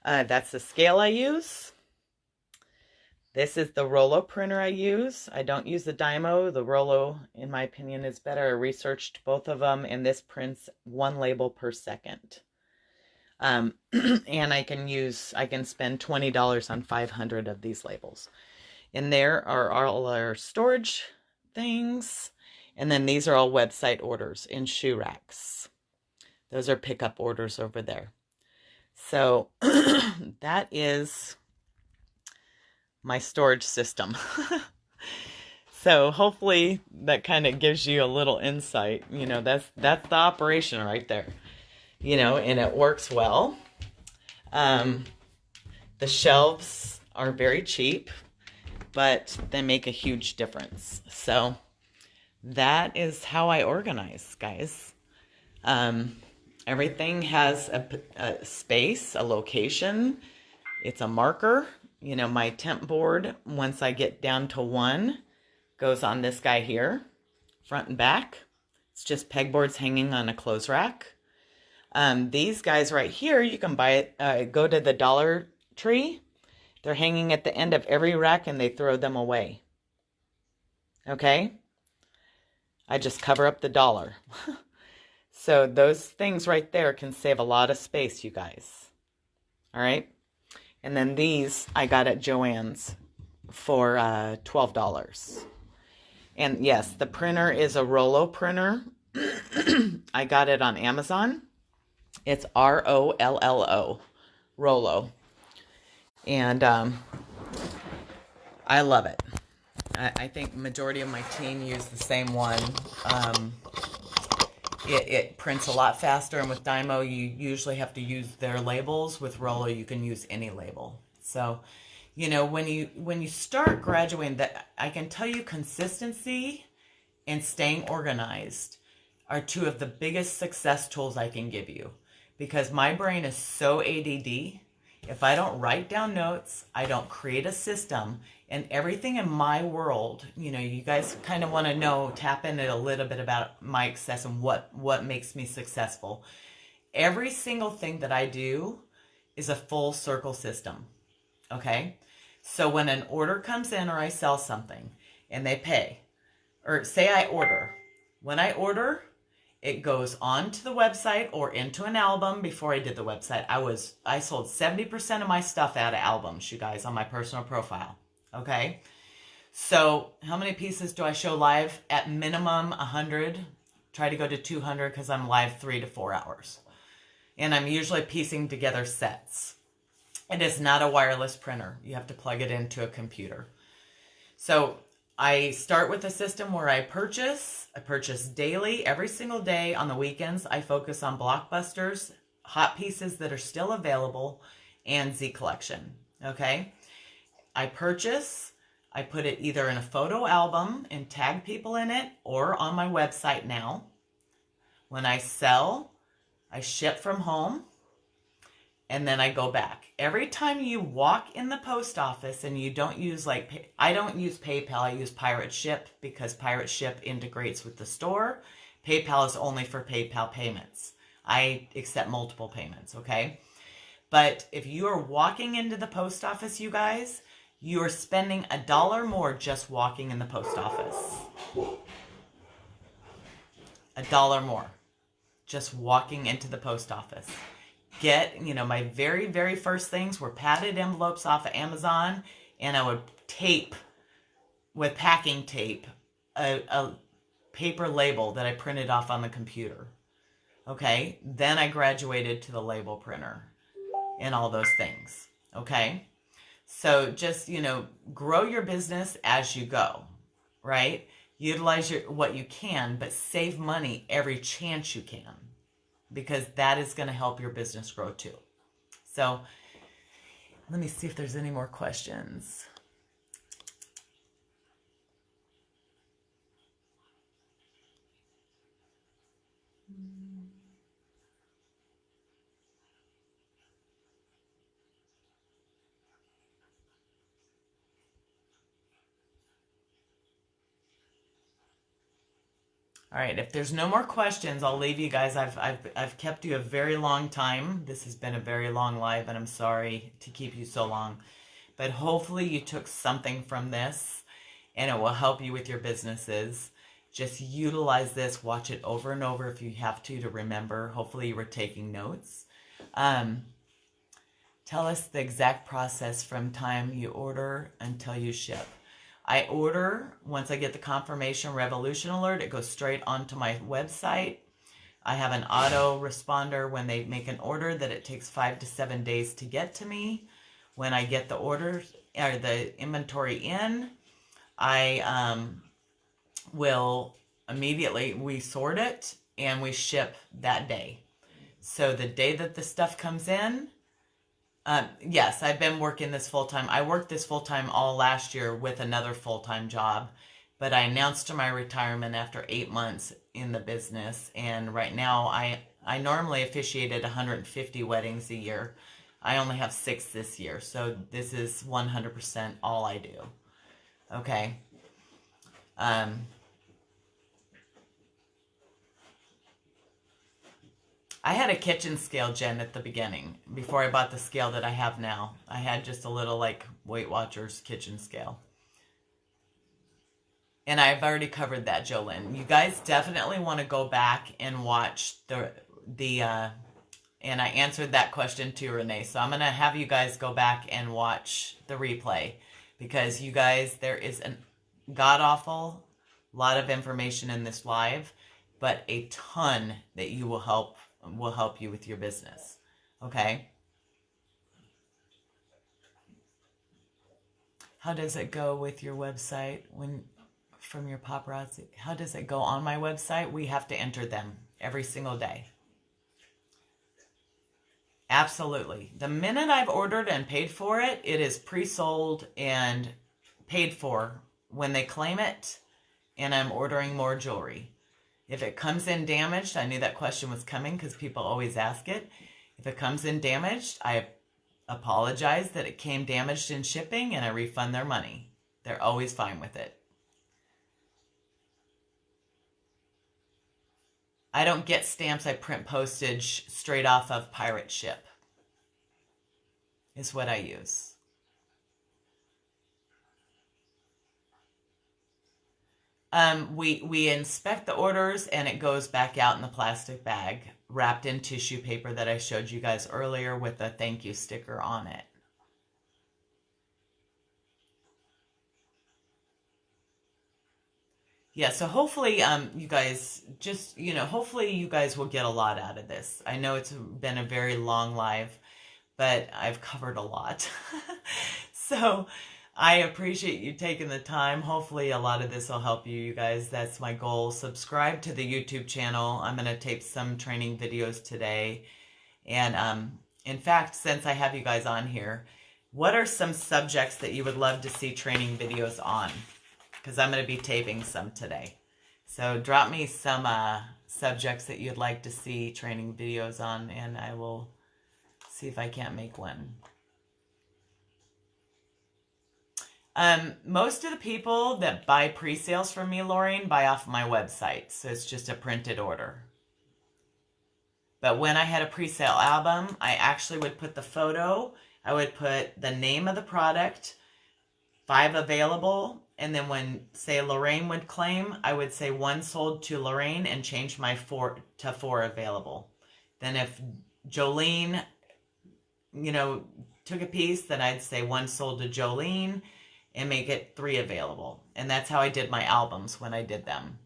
That's the scale I use. This is the Rollo printer I use. I don't use the Dymo. The Rollo, in my opinion, is better. I researched both of them, and this prints 1 label per second. And I can spend $20 on 500 of these labels. And there are all our storage things. And then these are all website orders in shoe racks. Those are pickup orders over there. So that is my storage system. So hopefully that kind of gives you a little insight. That's the operation right there. And it works well. The shelves are very cheap, but they make a huge difference. So that is how I organize, guys. Everything has a space, a location. It's a marker. My temp board, once I get down to one, goes on this guy here, front and back. It's just pegboards hanging on a clothes rack. These guys right here, you can buy it, go to the Dollar Tree. They're hanging at the end of every rack and they throw them away. Okay? I just cover up the dollar. So those things right there can save a lot of space, you guys. All right? And then these I got at Joann's for $12. And yes, the printer is a Rollo printer. I got it on Amazon. It's Rollo, Rollo. And I love it. I think majority of my team use the same one. It prints a lot faster, and with Dymo, you usually have to use their labels. With Rollo, you can use any label. So, when you start graduating, that I can tell you, consistency and staying organized are two of the biggest success tools I can give you, because my brain is so ADD. If I don't write down notes, I don't create a system, and everything in my world, you guys kind of want to tap into a little bit about my success and what makes me successful. Every single thing that I do is a full circle system, okay? So when an order comes in or I sell something and they pay, or say I order, when I order, it goes onto the website or into an album. Before I did the website, I sold 70% of my stuff out of albums, you guys, on my personal profile. Okay. So how many pieces do I show live? At minimum 100. Try to go to 200 because I'm live 3 to 4 hours. And I'm usually piecing together sets. It is not a wireless printer. You have to plug it into a computer. So I start with a system where I purchase daily, every single day. On the weekends, I focus on blockbusters, hot pieces that are still available, and Z Collection. Okay? I purchase, I put it either in a photo album and tag people in it, or on my website now. When I sell, I ship from home, and then I go back. Every time you walk in the post office and you don't use I don't use PayPal, I use Pirate Ship because Pirate Ship integrates with the store. PayPal is only for PayPal payments. I accept multiple payments, okay? But if you are walking into the post office, you guys, you are spending $1 more just walking in the post office. $1 more just walking into the post office. My very, very first things were padded envelopes off of Amazon, and I would tape with packing tape a paper label that I printed off on the computer. Okay? Then I graduated to the label printer and all those things. Okay? So just, grow your business as you go, right? Utilize what you can, but save money every chance you can, because that is going to help your business grow too. So let me see if there's any more questions. All right, if there's no more questions, I'll leave you guys. I've kept you a very long time. This has been a very long live, and I'm sorry to keep you so long. But hopefully you took something from this, and it will help you with your businesses. Just utilize this. Watch it over and over if you have to remember. Hopefully you were taking notes. Tell us the exact process from time you order until you ship. I order, once I get the confirmation revolution alert, it goes straight onto my website. I have an auto responder when they make an order that it takes 5 to 7 days to get to me. When I get the order, or the inventory in, I will immediately, we sort it and we ship that day. So the day that the stuff comes in, yes, I've been working this full time. I worked this full time all last year with another full time job, but I announced my retirement after 8 months in the business. And right now, I normally officiated 150 weddings a year. I only have 6 this year, so this is 100% all I do. Okay. I had a kitchen scale, Jen, at the beginning, before I bought the scale that I have now. I had just a little, like, Weight Watchers kitchen scale. And I've already covered that, Jolynn. You guys definitely want to go back and watch and I answered that question too, Renee. So I'm going to have you guys go back and watch the replay, because you guys, there is a god-awful lot of information in this live, but a ton that will help you with your business. Okay? How does it go with your website from your paparazzi? How does it go on my website? We have to enter them every single day. Absolutely. The minute I've ordered and paid for it, it is pre-sold and paid for when they claim it, and I'm ordering more jewelry. If it comes in damaged, I knew that question was coming because people always ask it. If it comes in damaged, I apologize that it came damaged in shipping, and I refund their money. They're always fine with it. I don't get stamps. I print postage straight off of Pirate Ship is what I use. We inspect the orders, and it goes back out in the plastic bag wrapped in tissue paper that I showed you guys earlier with a thank you sticker on it. Yeah, so hopefully you guys just, hopefully you guys will get a lot out of this. I know it's been a very long live, but I've covered a lot. So I appreciate you taking the time. Hopefully a lot of this will help you guys. That's my goal. Subscribe to the YouTube channel. I'm going to tape some training videos today. And in fact, since I have you guys on here, what are some subjects that you would love to see training videos on? Because I'm going to be taping some today. So drop me some subjects that you'd like to see training videos on, and I will see if I can't make one. Most of the people that buy pre-sales from me, Lorraine, buy off my website. So it's just a printed order. But when I had a pre-sale album, I actually would put the photo. I would put the name of the product, 5 available. And then when, say, Lorraine would claim, I would say 1 sold to Lorraine and change my 4 to 4 available. Then if Jolene, took a piece, then I'd say 1 sold to Jolene and make it 3 available. And that's how I did my albums when I did them.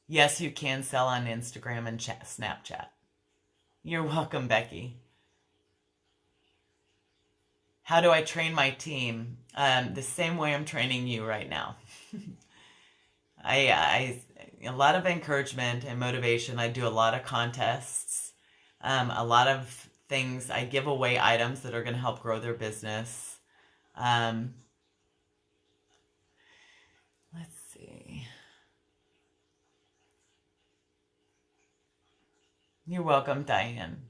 Yes, you can sell on Instagram and Snapchat. You're welcome, Becky. How do I train my team? The same way I'm training you right now. I a lot of encouragement and motivation. I do a lot of contests, a lot of things. I give away items that are going to help grow their business. Let's see. You're welcome, Diane.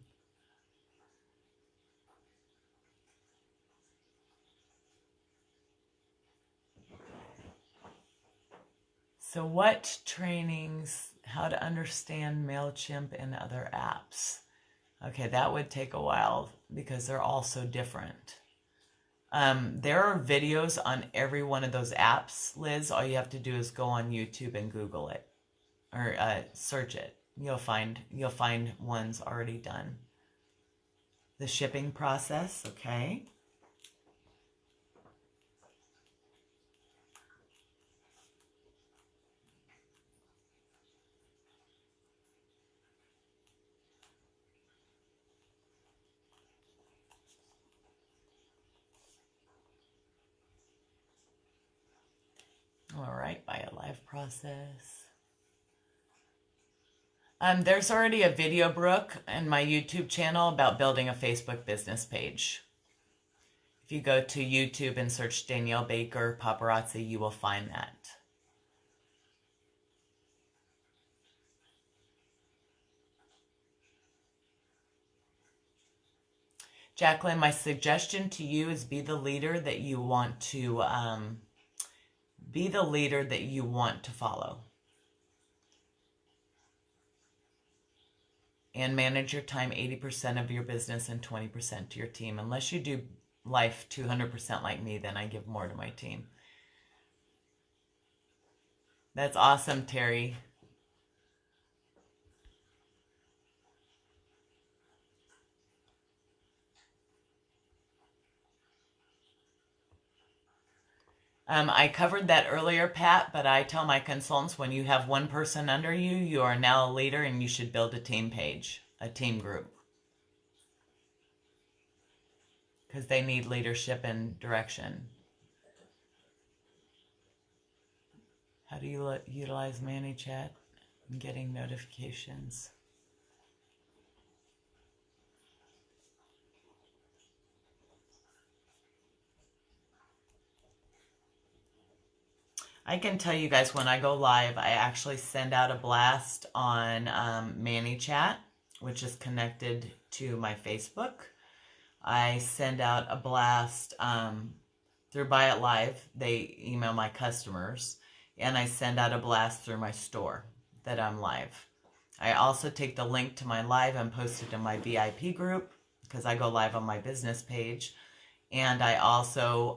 So what trainings, how to understand MailChimp and other apps? Okay, that would take a while because they're all so different. There are videos on every one of those apps, Liz. All you have to do is go on YouTube and Google it or search it. You'll find ones already done. The shipping process, okay. All right, by a live process. There's already a video, Brooke, in my YouTube channel about building a Facebook business page. If you go to YouTube and search Danielle Baker Paparazzi, you will find that. Jacqueline, my suggestion to you is be the leader that you want to follow. And manage your time 80% of your business and 20% to your team. Unless you do life 200% like me, then I give more to my team. That's awesome, Terry. I covered that earlier, Pat, but I tell my consultants when you have one person under you, you are now a leader and you should build a team page, a team group. Because they need leadership and direction. How do you utilize ManyChat and getting notifications? I can tell you guys when I go live, I actually send out a blast on ManyChat, which is connected to my Facebook. I send out a blast through Buy It Live. They email my customers. And I send out a blast through my store that I'm live. I also take the link to my live and post it in my VIP group because I go live on my business page. And I also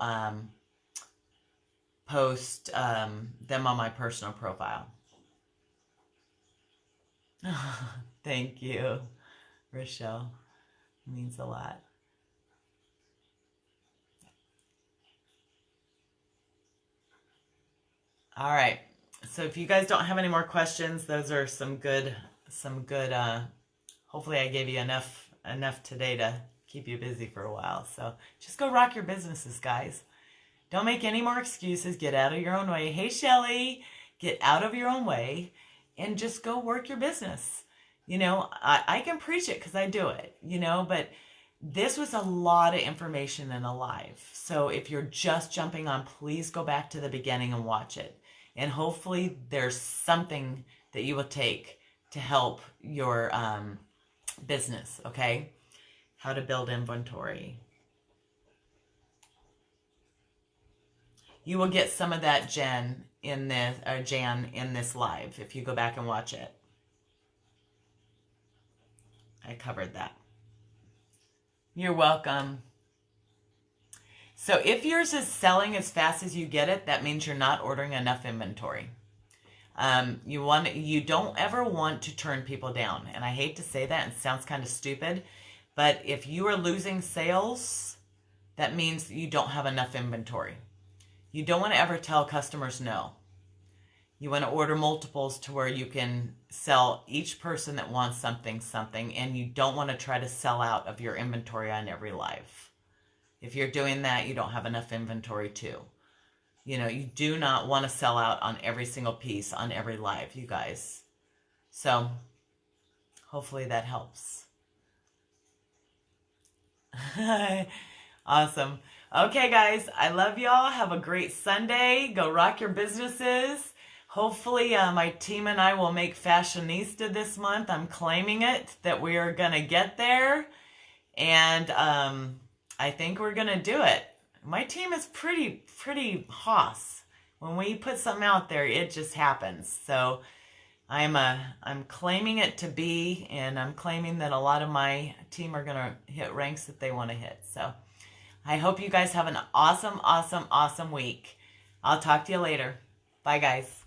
post them on my personal profile. Thank you, Rochelle. It means a lot. All right. So if you guys don't have any more questions, those are some good, hopefully I gave you enough today to keep you busy for a while. So just go rock your businesses, guys. Don't make any more excuses. Get out of your own way. Hey, Shelly, get out of your own way and just go work your business. You know, I can preach it because I do it, you know, but this was a lot of information in a live. So if you're just jumping on, please go back to the beginning and watch it. And hopefully there's something that you will take to help your business, okay? How to build inventory. You will get some of that, Jan, in this live if you go back and watch it. I covered that. You're welcome. So if yours is selling as fast as you get it, that means you're not ordering enough inventory. You don't ever want to turn people down. And I hate to say that, and it sounds kind of stupid, but if you are losing sales, that means you don't have enough inventory. You don't want to ever tell customers no. You want to order multiples to where you can sell each person that wants something, and you don't want to try to sell out of your inventory on every live. If you're doing that, you don't have enough inventory too. You know, you do not want to sell out on every single piece on every live, you guys. So hopefully that helps. Awesome. Okay, guys, I love y'all. Have a great Sunday. Go rock your businesses. Hopefully my team and I will make Fashionista this month. I'm claiming it that we are going to get there. And I think we're going to do it. My team is pretty hoss. When we put something out there, it just happens. So I'm claiming it to be, and I'm claiming that a lot of my team are going to hit ranks that they want to hit. So I hope you guys have an awesome week. I'll talk to you later. Bye, guys.